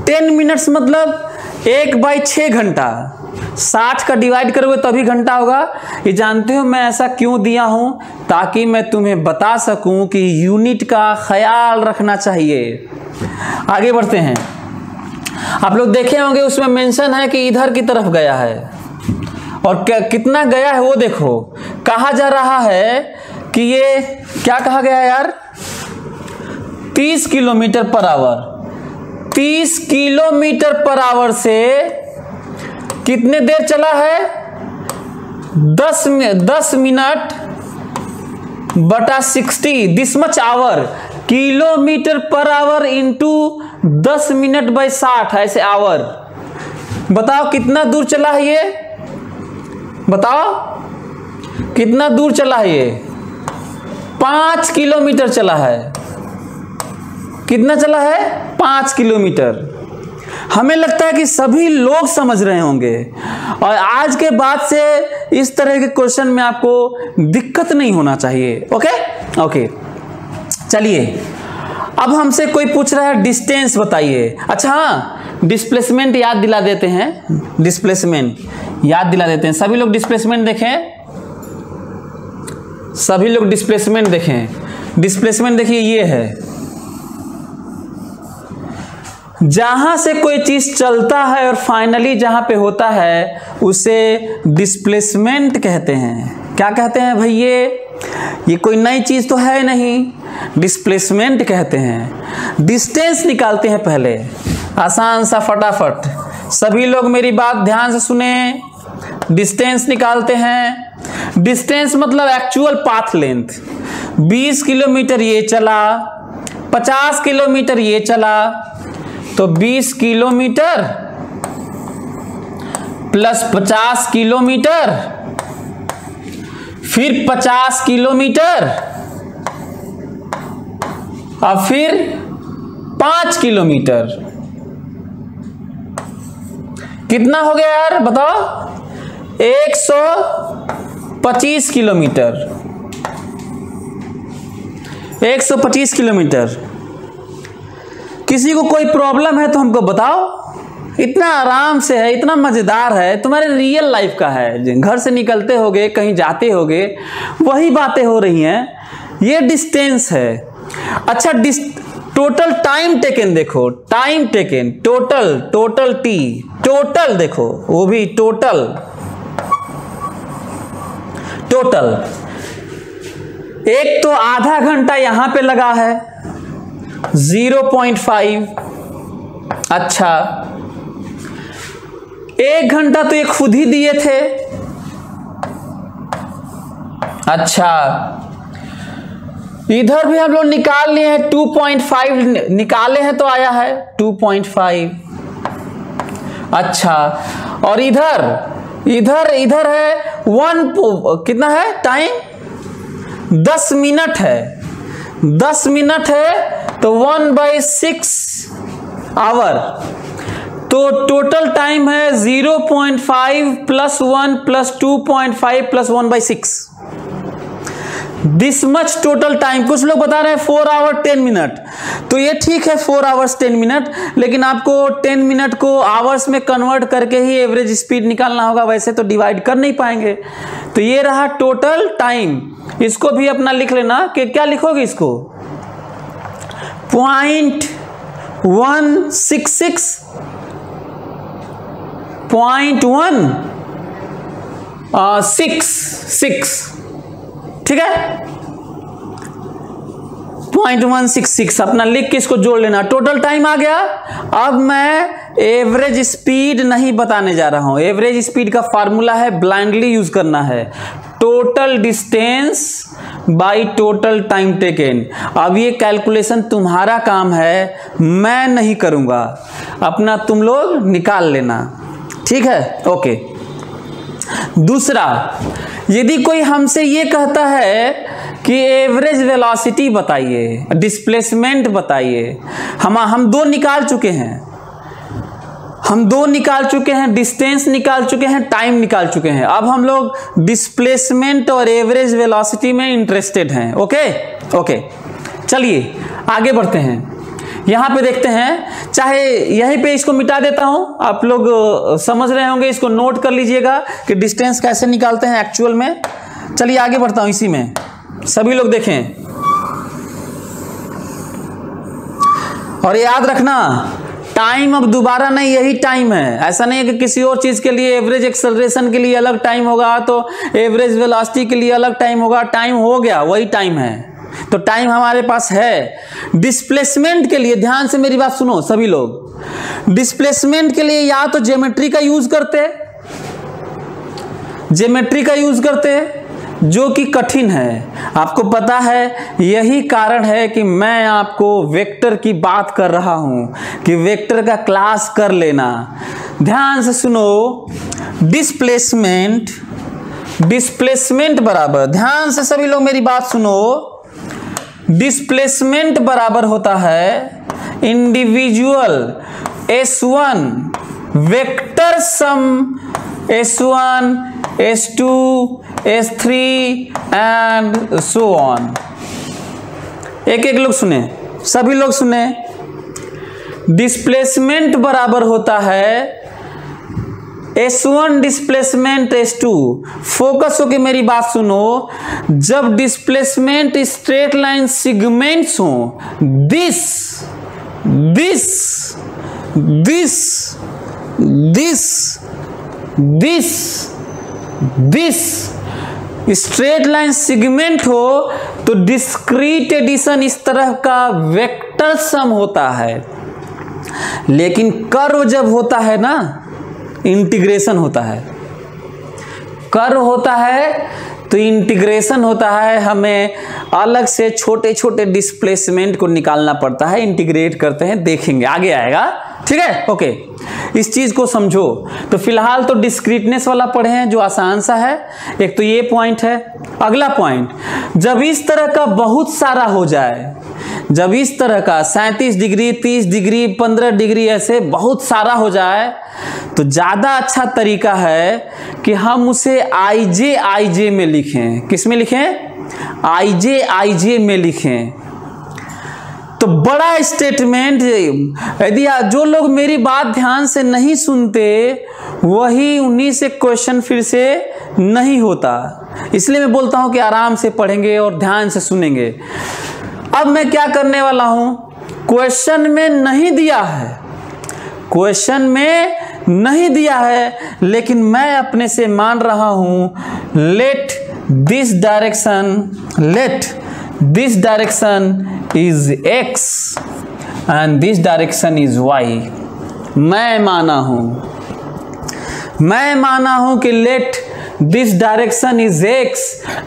10 minutes मतलब 1/6 घंटा। 60 का डिवाइड करोगे तभी घंटा होगा। ये जानते हो मैं ऐसा क्यों दिया हूं? ताकि मैं तुम्हें बता सकूं कि यूनिट का ख्याल रखना चाहिए। आगे बढ़ते हैं। आप लोग देखे होंगे उसमें मेंशन है कि इधर की तरफ गया है, और कितना गया है वो देखो। कहा जा रहा है कि ये क्या कहा गया है यार? 30 kilometre per our. 30 kilometre per our से कितने देर चला है? 10 मिनट बटा 60, this much hour. Kilometre per hour into 10 minute by 60, ऐसे आवर। बताओ कितना दूर चला है ये? बताओ कितना दूर चला है ये? 5 किलोमीटर चला है। कितना चला है? 5 किलोमीटर। हमें लगता है कि सभी लोग समझ रहे होंगे, और आज के बाद से इस तरह के क्वेश्चन में आपको दिक्कत नहीं होना चाहिए। ओके ओके, चलिए अब हमसे कोई पूछ रहा है डिस्टेंस बताइए। अच्छा हाँ, डिस्प्लेसमेंट याद दिला देते हैं। डिस्प्लेसमेंट याद दिला देते हैं। सभी लोग डिस्प्लेसमेंट देखें, सभी लोग डिस्प्लेसमेंट देखें। डिस्प्लेसमेंट देखिए, ये है जहां से कोई चीज चलता है और फाइनली जहां पे होता है उसे डिस्प्लेसमेंट कहते हैं। क्या कहते हैं भाई? ये ये कोई नई चीज तो है नहीं, डिस्प्लेसमेंट कहते हैं। डिस्टेंस निकालते हैं पहले, आसान सा फटाफट। सभी लोग मेरी बात ध्यान से सुने। डिस्टेंस निकालते हैं। डिस्टेंस मतलब एक्चुअल पाथ लेंथ। 20 किलोमीटर ये चला, 50 किलोमीटर ये चला, तो 20 किलोमीटर प्लस 50 किलोमीटर, फिर 50 किलोमीटर, और फिर 5 किलोमीटर। कितना हो गया यार बताओ? 125 किलोमीटर। 125 किलोमीटर। किसी को कोई प्रॉब्लम है तो हमको बताओ। इतना आराम से है, इतना मजेदार है, तुम्हारे रियल लाइफ का है। घर से निकलते होगे, कहीं जाते होगे, वही बातें हो रही हैं। ये डिस्टेंस है। अच्छा, टोटल टाइम टेकन देखो, time taken, total T, total देखो, वो भी टोटल। एक तो आधा घंटा यहां पे लगा है, 0.5। अच्छा, 1 घंटा तो ये खुद ही दिए थे। अच्छा, इधर भी हम लोग निकाल लिए हैं, 2.5 निकाले हैं तो आया है 2.5। अच्छा, और इधर है 1, कितना है टाइम? 10 मिनट है। 10 मिनट है तो 1/6 आवर। तो टोटल टाइम है 0.5 + 1 + 2.5 + 1/6। This much total time. कुछ लोग बता रहे हैं 4 आवर 10 मिनट। तो ये ठीक है 4 आवर्स 10 मिनट, लेकिन आपको 10 मिनट को आवर्स में कन्वर्ट करके ही एवरेज स्पीड निकालना होगा, वैसे तो डिवाइड कर नहीं पाएंगे। तो ये रहा टोटल टाइम। इसको भी अपना लिख लेना कि क्या लिखोगे इसको, 0.166, ठीक है, 0.166 अपना लिख के इसको जोड़ लेना। टोटल टाइम आ गया। अब मैं एवरेज स्पीड नहीं बताने जा रहा हूं। एवरेज स्पीड का फार्मूला है, ब्लाइंडली यूज करना है, total distance by total time taken. अब ये कैलकुलेशन तुम्हारा काम है, मैं नहीं करूंगा, अपना तुम लोग निकाल लेना, ठीक है? ओके। दूसरा, यदि कोई हमसे ये कहता है कि एवरेज वेलोसिटी बताइए, डिस्प्लेसमेंट बताइए, हम दो निकाल चुके हैं, डिस्टेंस निकाल चुके हैं, टाइम निकाल चुके हैं। अब हम लोग डिस्प्लेसमेंट और एवरेज वेलोसिटी में इंटरेस्टेड हैं। ओके, चलिए आगे बढ़ते हैं। यहां पे देखते हैं, चाहे यहीं पे इसको मिटा देता हूं, आप लोग समझ रहे होंगे, इसको नोट कर लीजिएगा कि डिस्टेंस कैसे निकालते हैं एक्चुअल में। चलिए आगे बढ़ता हूं। इसी में सभी लोग देखें और याद रखना, टाइम अब दोबारा नहीं, यही टाइम है। ऐसा नहीं है कि किसी और चीज के लिए एवरेज एक्सेलरेशन के लिए अलग टाइम होगा तो एवरेज वेलोसिटी के लिए अलग टाइम होगा। टाइम हो गया, वही टाइम है। तो टाइम हमारे पास है। डिस्प्लेसमेंट के लिए ध्यान से मेरी बात सुनो सभी लोग। डिस्प्लेसमेंट के लिए या तो ज्योमेट्री का यूज करते, जो कि कठिन है। आपको पता है, यही कारण है कि मैं आपको वेक्टर की बात कर रहा हूं कि वेक्टर का क्लास कर लेना। ध्यान से सुनो। डिस्प्लेसमेंट बराबर, ध्यान से सभी लोग मेरी बात सुनो, डिस्प्लेसमेंट बराबर होता है individual S1 vector sum S1 S2 S3 and so on. एक लोग सुने, सभी लोग सुने। डिस्प्लेसमेंट बराबर होता है S1 डिस्प्लेसमेंट S2। फोकस होके मेरी बात सुनो। जब डिस्प्लेसमेंट स्ट्रेट लाइन सेगमेंट्स हो, दिस स्ट्रेट लाइन सेगमेंट हो तो डिस्क्रीट एडिशन इस तरह का वेक्टर सम होता है, लेकिन कर्व जब होता है ना, इंटीग्रेशन होता है। कर्व होता है तो इंटीग्रेशन होता है, हमें अलग से छोटे छोटे डिस्प्लेसमेंट को निकालना पड़ता है, इंटीग्रेट करते हैं, देखेंगे आगे आएगा। ठीक है, ओके, इस चीज को समझो। तो फिलहाल तो डिस्क्रीटनेस वाला पढ़े हैं जो आसान सा है, एक तो ये पॉइंट है। अगला पॉइंट, जब इस तरह का बहुत सारा हो जाए, जब इस तरह का 37 डिग्री 30 डिग्री 15 डिग्री ऐसे बहुत सारा हो जाए, तो ज़्यादा अच्छा तरीका है कि हम उसे IJ में लिखें। किस में लिखें? IJ में लिखें। तो बड़ा स्टेटमेंट, यदि जो लोग मेरी बात ध्यान से नहीं सुनते वही उन्हीं से क्वेश्चन फिर से नहीं होता, इसलिए मैं बोलता हूं कि आराम से पढ़ेंगे और ध्यान से सुनेंगे। अब मैं क्या करने वाला हूं, क्वेश्चन में नहीं दिया है, क्वेश्चन में नहीं दिया है, लेकिन मैं अपने से मान रहा हूं let this direction is x and this direction is y। मैं माना हूं कि let this direction is x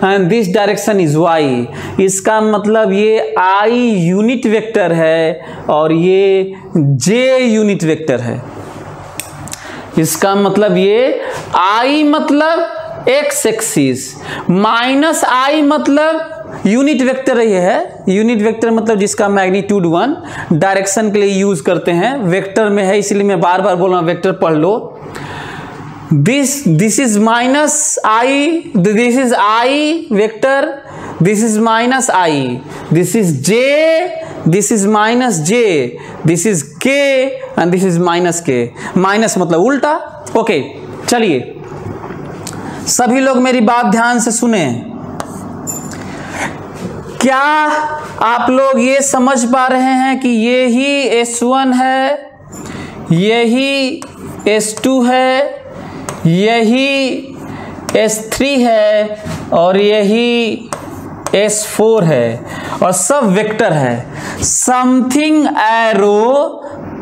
and this direction is y। इसका मतलब ये I यूनिट वेक्टर है और ये J यूनिट वेक्टर है। इसका मतलब ये I मतलब x एक्सिस, माइनस I मतलब यूनिट वेक्टर ये है। यूनिट वेक्टर मतलब जिसका मैग्नीट्यूड 1 डायरेक्शन के लिए यूज करते हैं, वेक्टर में है, इसलिए मैं बार बार बोल रहा हूं वेक्टर पढ़ लो। This is minus I, this is I vector, this is minus I, this is J, this is minus J, this is K and this is minus K। Minus मतलब उल्टा। ओके, चलिए सभी लोग मेरी बात ध्यान से सुने। क्या आप लोग ये समझ पा रहे हैं कि ये ही S1 है, यही S2 है, यही S3 है और यही S4 है और सब वेक्टर है। Something arrow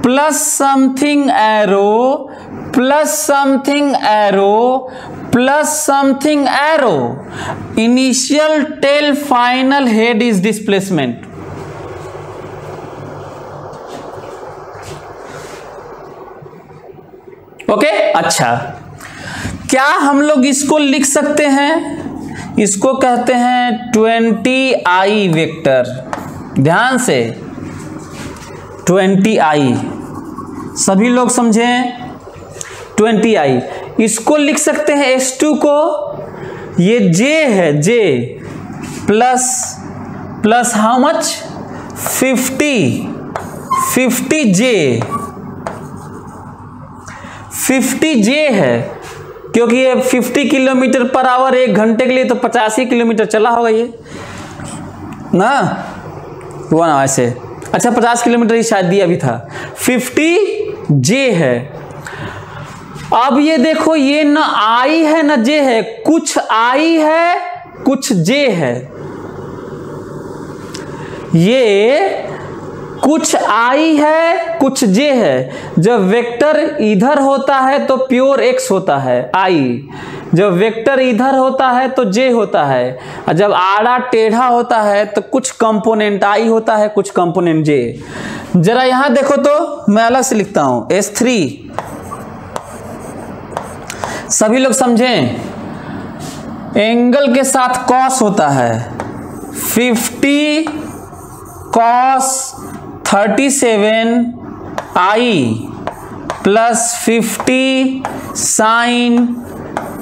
plus something arrow plus something arrow plus something arrow, initial tail final head is displacement. Okay, अच्छा, क्या हम लोग इसको लिख सकते हैं? इसको कहते हैं 20I वेक्टर। ध्यान से 20I, सभी लोग समझें 20I। इसको लिख सकते हैं S2 को, ये J है, J plus how much 50J है, क्योंकि ये 50 किलोमीटर पर आवर 1 घंटे के लिए तो 85 किलोमीटर चला होगा ये ना, वो ना ऐसे। अच्छा 50 किलोमीटर ही शायद दिया भी था। 50J है। अब ये देखो, ये ना I है ना J है, कुछ I है कुछ J है। ये कुछ I है कुछ J है। जब वेक्टर इधर होता है तो प्योर X होता है I, जब वेक्टर इधर होता है तो J होता है, और जब आड़ा टेढ़ा होता है तो कुछ कंपोनेंट I होता है कुछ कंपोनेंट J। जरा यहां देखो तो मैं अलग से लिखता हूं S3। सभी लोग समझें, एंगल के साथ कॉस होता है 50 cos 37 I plus 50 sin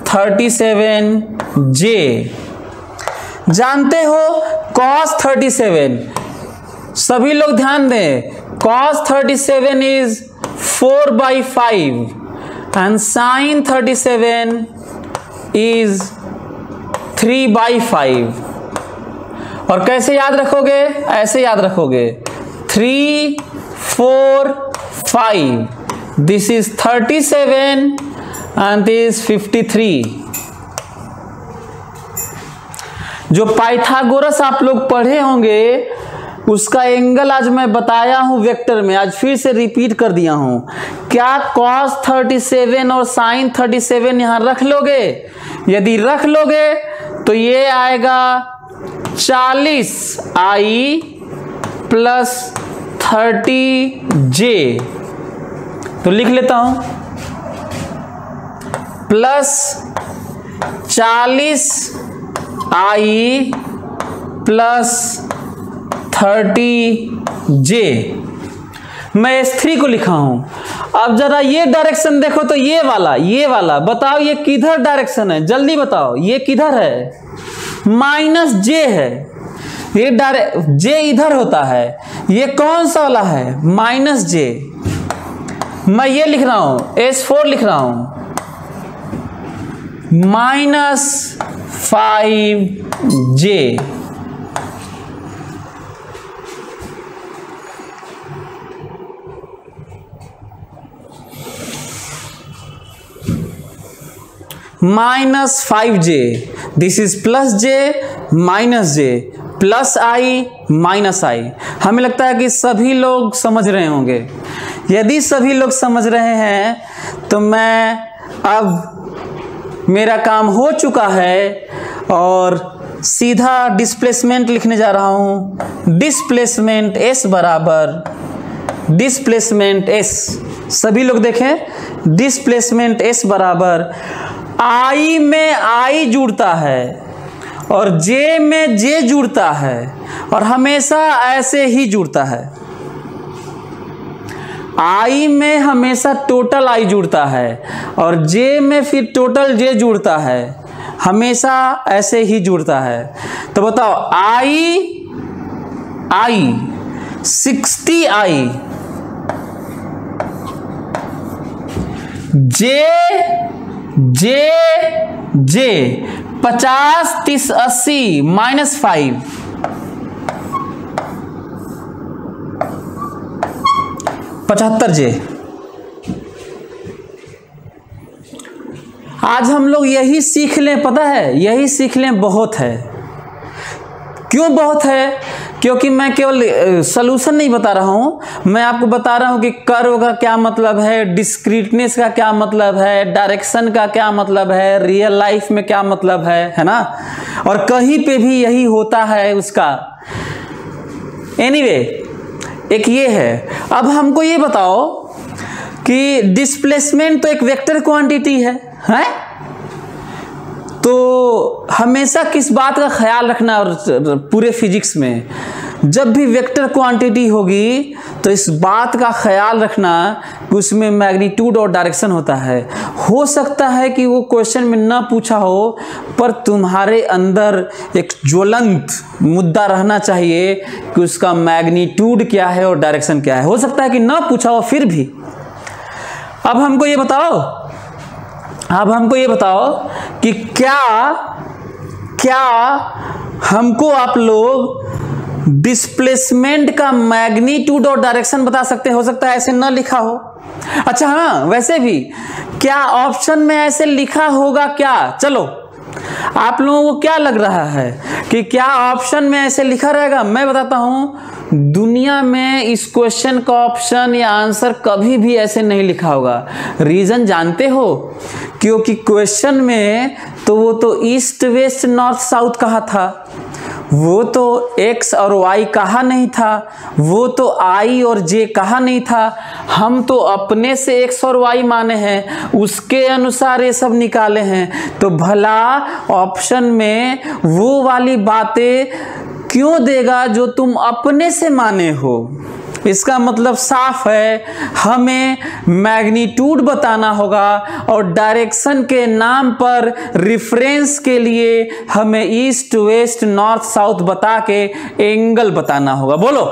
37 J। जानते हो cos 37, सभी लोग ध्यान दें, cos 37 is 4/5 and sin 37 is 3/5। और कैसे याद रखोगे? ऐसे याद रखोगे 3 4 5, दिस इज 37 and this 53। जो पाइथागोरस आप लोग पढ़े होंगे उसका एंगल आज मैं बताया हूं वेक्टर में, आज फिर से रिपीट कर दिया हूं। क्या cos 37 और sin 37 यहां रख लोगे? यदि रख लोगे तो ये आएगा 40i प्लस 30j। तो लिख लेता हूं प्लस 40i प्लस 30j। मैं S3 को लिखा हूं। अब जरा ये डायरेक्शन देखो तो ये वाला बताओ ये किधर डायरेक्शन है? जल्दी बताओ ये किधर है? माइनस जे है। ये जे इधर होता है, ये कौन सा वाला है? माइनस जे। मैं ये लिख रहा हूं S4 लिख रहा हूं -5j। -5j, this is plus j minus j plus i minus i। हमें लगता है कि सभी लोग समझ रहे होंगे। यदि सभी लोग समझ रहे हैं तो मैं अब मेरा काम हो चुका है और सीधा डिस्प्लेसमेंट लिखने जा रहा हूं। डिस्प्लेसमेंट s बराबर डिस्प्लेसमेंट s। सभी लोग देखें, डिस्प्लेसमेंट s बराबर i में i जुड़ता है और j में j जुड़ता है और हमेशा ऐसे ही जुड़ता है। i में हमेशा टोटल i जुड़ता है और j में फिर टोटल j जुड़ता है, हमेशा ऐसे ही जुड़ता है। तो बताओ i 60i j 50 30 80 -5 75j। आज हम लोग यही सीख लें, पता है यही सीख लें बहुत है। क्यों बहुत है? क्योंकि मैं केवल सॉल्यूशन नहीं बता रहा हूं, मैं आपको बता रहा हूं कि कर्व का क्या मतलब है, डिस्क्रीटनेस का क्या मतलब है, डायरेक्शन का क्या मतलब है, रियल लाइफ में क्या मतलब है ना। और कहीं पे भी यही होता है उसका। एनीवे, एक ये है। अब हमको ये बताओ कि डिस्प्लेसमेंट तो एक वेक्टर क्वांटिटी है? तो हमेशा किस बात का ख्याल रखना और पूरे फिजिक्स में जब भी वेक्टर क्वांटिटी होगी तो इस बात का ख्याल रखना कि उसमें मैग्नीट्यूड और डायरेक्शन होता है। हो सकता है कि वो क्वेश्चन में ना पूछा हो, पर तुम्हारे अंदर एक ज्वलंत मुद्दा रहना चाहिए कि उसका मैग्नीट्यूड क्या है और डायरेक्शन क्या है। हो सकता है कि ना पूछा हो फिर भी। अब हमको ये बताओ कि क्या हमको आप लोग डिस्प्लेसमेंट का मैग्नीट्यूड और डायरेक्शन बता सकते हैं? हो सकता है ऐसे ना लिखा हो। अच्छा हाँ, वैसे भी क्या ऑप्शन में ऐसे लिखा होगा क्या? चलो, आप लोगों को क्या लग रहा है कि क्या ऑप्शन में ऐसे लिखा रहेगा? मैं बताता हूं, दुनिया में इस क्वेश्चन का ऑप्शन या आंसर कभी भी ऐसे नहीं लिखा होगा। रीजन जानते हो? क्योंकि क्वेश्चन में तो वो तो ईस्ट वेस्ट नॉर्थ साउथ कहा था, वो तो x और y कहा नहीं था, वो तो i और j कहा नहीं था। हम तो अपने से x और y माने हैं, उसके अनुसार ये सब निकाले हैं। तो भला ऑप्शन में वो वाली बातें क्यों देगा जो तुम अपने से माने हो? इसका मतलब साफ है, हमें मैग्नीट्यूड बताना होगा और डायरेक्शन के नाम पर रेफरेंस के लिए हमें ईस्ट वेस्ट नॉर्थ साउथ बता के एंगल बताना होगा। बोलो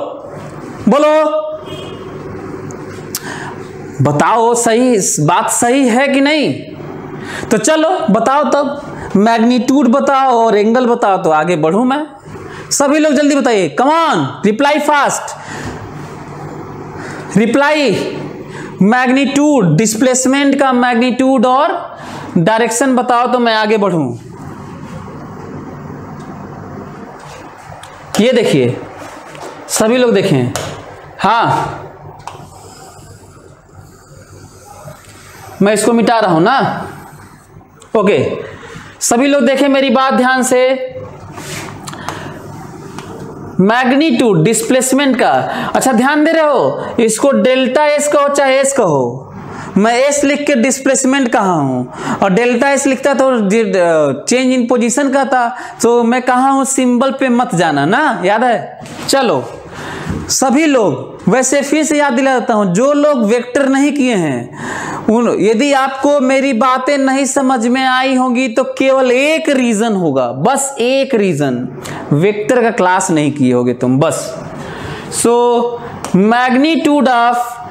बताओ, सही बात सही है कि नहीं? तो चलो बताओ, तब मैग्नीट्यूड बताओ और एंगल बताओ तो आगे बढ़ूं मैं। सभी लोग जल्दी बताइए, come on, reply fast. Reply, magnitude, displacement का मैग्नीट्यूड और डायरेक्शन बताओ तो मैं आगे बढ़ूं। ये देखिए, सभी लोग देखें, हाँ मैं इसको मिटा रहा हूं ना, ओके। सभी लोग देखें मेरी बात ध्यान से। मैग्नीट्यूड डिस्प्लेसमेंट का, अच्छा ध्यान दे रहे हो, इसको डेल्टा एस कहो चाहे एस कहो, मैं एस लिख के डिस्प्लेसमेंट कहा हूं और डेल्टा एस लिखता तो चेंज इन पोजीशन का था, तो मैं कहा हूं सिंबल पे मत जाना ना, याद है। चलो सभी लोग, वैसे फिर से याद दिला देता हूं, जो लोग वेक्टर नहीं किए हैं यदि आपको मेरी बातें नहीं समझ में आई होंगी तो केवल एक रीजन होगा, बस एक रीजन, वेक्टर का क्लास नहीं किए होगे तुम, बस। सो मैग्नीट्यूड ऑफ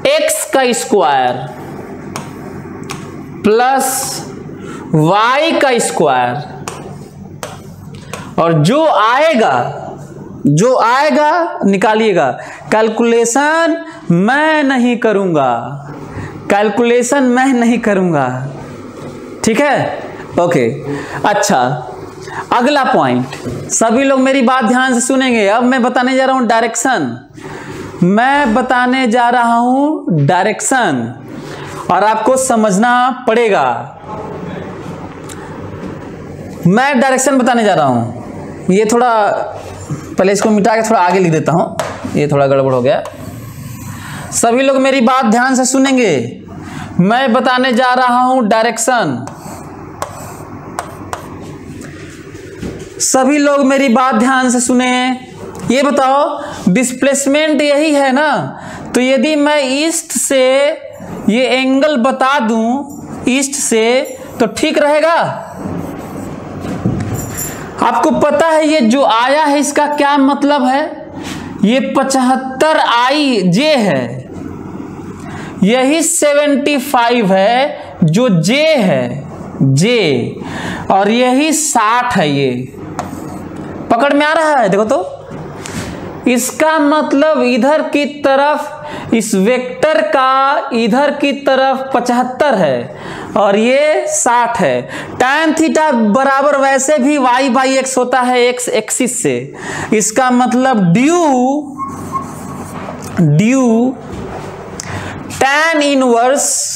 एक्स का स्क्वायर प्लस वाई का स्क्वायर, और जो आएगा निकालिएगा। कैलकुलेशन मैं नहीं करूंगा, ठीक है, ओके। अच्छा, अगला पॉइंट, सभी लोग मेरी बात ध्यान से सुनेंगे। अब मैं बताने जा रहा हूं डायरेक्शन, और आपको समझना पड़ेगा। मैं डायरेक्शन बताने जा रहा हूं, ये थोड़ा पहले इसको मिटा के थोड़ा आगे लिख देता हूं, ये थोड़ा गड़बड़ हो गया। सभी लोग मेरी बात ध्यान से सुनेंगे, मैं बताने जा रहा हूं डायरेक्शन। सभी लोग मेरी बात ध्यान से सुने। ये बताओ डिस्प्लेसमेंट यही है ना, तो यदि मैं ईस्ट से ये एंगल बता दूं ईस्ट से तो ठीक रहेगा। आपको पता है ये जो आया है इसका क्या मतलब है, ये 75 आई जे है, यही 75 है जो जे है, जे, और यही 60 है। ये पकड़ में आ रहा है, देखो तो इसका मतलब इधर की तरफ इस वेक्टर का इधर की तरफ 75 है और ये 60 है। tan थीटा बराबर वैसे भी y बाई एक्स होता है एक्स एक्सिस से, इसका मतलब due tan inverse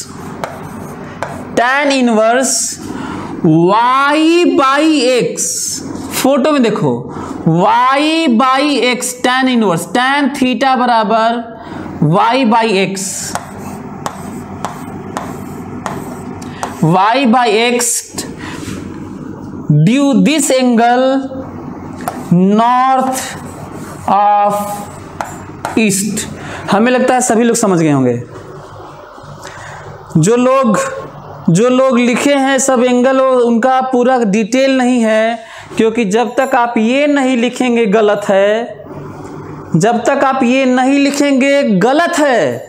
y by x, photo में देखो y by x tan inverse, tan theta बराबर y by x, y by x due this angle north of east. हमें लगता है सभी लोग समझ गए होंगे। जो लोग लिखे हैं सब एंगल, उनका पूरा डिटेल नहीं है, क्योंकि जब तक आप ये नहीं लिखेंगे गलत है, जब तक आप ये नहीं लिखेंगे गलत है।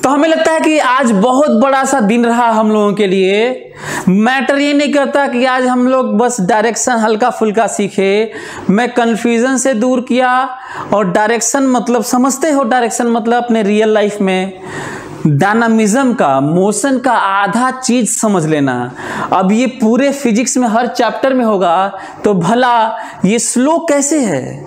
तो हमें लगता है कि आज बहुत बड़ा सा दिन रहा हम लोगों के लिए। मैटर ये नहीं करता कि आज हम लोग बस डायरेक्शन हल्का फुल्का सीखे, मैं कंफ्यूजन से दूर किया। और डायरेक्शन मतलब समझते हो, डायरेक्शन मतलब अपने रियल लाइफ में डायनामिज्म का, मोशन का आधा चीज समझ लेना। अब ये पूरे फिजिक्स में हर चैप्टर में होगा, तो भला ये स्लो कैसे है,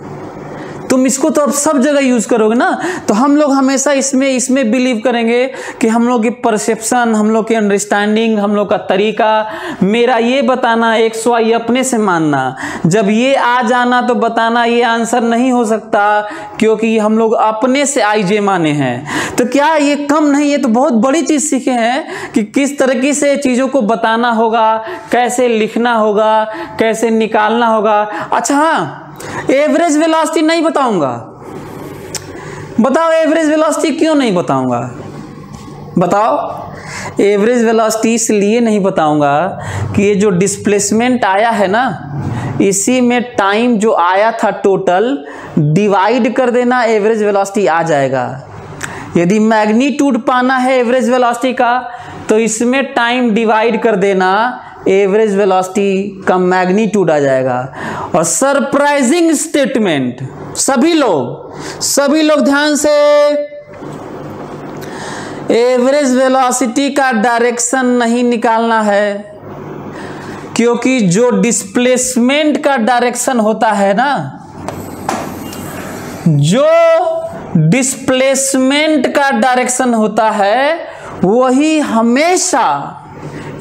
तुम इसको तो अब सब जगह यूज करोगे ना। तो हम लोग हमेशा इसमें बिलीव करेंगे कि हम लोग की परसेप्शन, हम लोग की अंडरस्टैंडिंग, हम लोग का तरीका, मेरा ये बताना एक्स वाई अपने से मानना, जब ये आ जाना तो बताना ये आंसर नहीं हो सकता, क्योंकि हम लोग अपने से आई जे माने हैं। तो क्या ये कम नहीं है, तो बहुत बड़ी चीज सीखे हैं कि किस तरीके से चीजों को बताना होगा, कैसे लिखना होगा, कैसे निकालना होगा। अच्छा हाँ, एवरेज वेलोसिटी नहीं बताऊंगा। बताओ एवरेज वेलोसिटी क्यों नहीं बताऊंगा? बताओ एवरेज वेलोसिटी इसलिए नहीं बताऊंगा कि ये जो डिस्प्लेसमेंट आया है ना, इसी में टाइम जो आया था टोटल डिवाइड कर देना, एवरेज वेलोसिटी आ जाएगा। यदि मैग्नीट्यूड पाना है एवरेज वेलोसिटी का, तो इसमें टाइम डिवाइड कर देना, एवरेज वेलोसिटी का मैग्नीट्यूड आ जाएगा। और सरप्राइजिंग स्टेटमेंट, सभी लोग ध्यान से, एवरेज वेलोसिटी का डायरेक्शन नहीं निकालना है, क्योंकि जो डिस्प्लेसमेंट का डायरेक्शन होता है ना, जो डिस्प्लेसमेंट का डायरेक्शन होता है वही हमेशा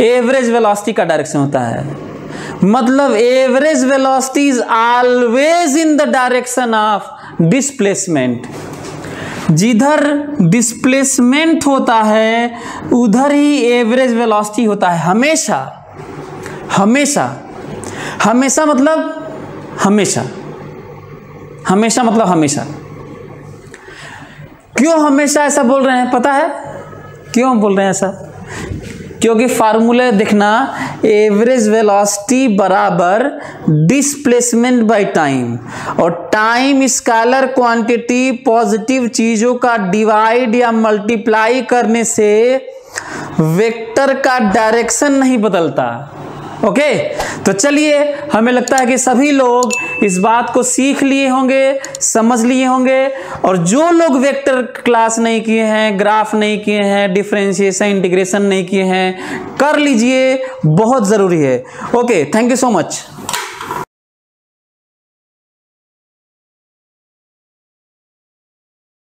एवरेज वेलोसिटी का डायरेक्शन होता है। मतलब average velocity is always in the direction of displacement. जिधर डिस्प्लेसमेंट होता है उधर ही एवरेज वेलोसिटी होता है, हमेशा हमेशा। हमेशा मतलब हमेशा, हमेशा मतलब हमेशा। क्यों हमेशा ऐसा बोल रहे हैं पता है? क्यों बोल रहे हैं ऐसा? क्योंकि फार्मूला देखना, एवरेज वेलोसिटी बराबर डिस्प्लेसमेंट बाय टाइम, और टाइम स्केलर क्वांटिटी पॉजिटिव चीजों का डिवाइड या मल्टीप्लाई करने से वेक्टर का डायरेक्शन नहीं बदलता। ओके, तो चलिए, हमें लगता है कि सभी लोग इस बात को सीख लिए होंगे, समझ लिए होंगे। और जो लोग वेक्टर क्लास नहीं किए हैं, ग्राफ नहीं किए हैं, डिफरेंशिएशन इंटीग्रेशन नहीं किए हैं, कर लीजिए, बहुत जरूरी है। Okay, thank you so much.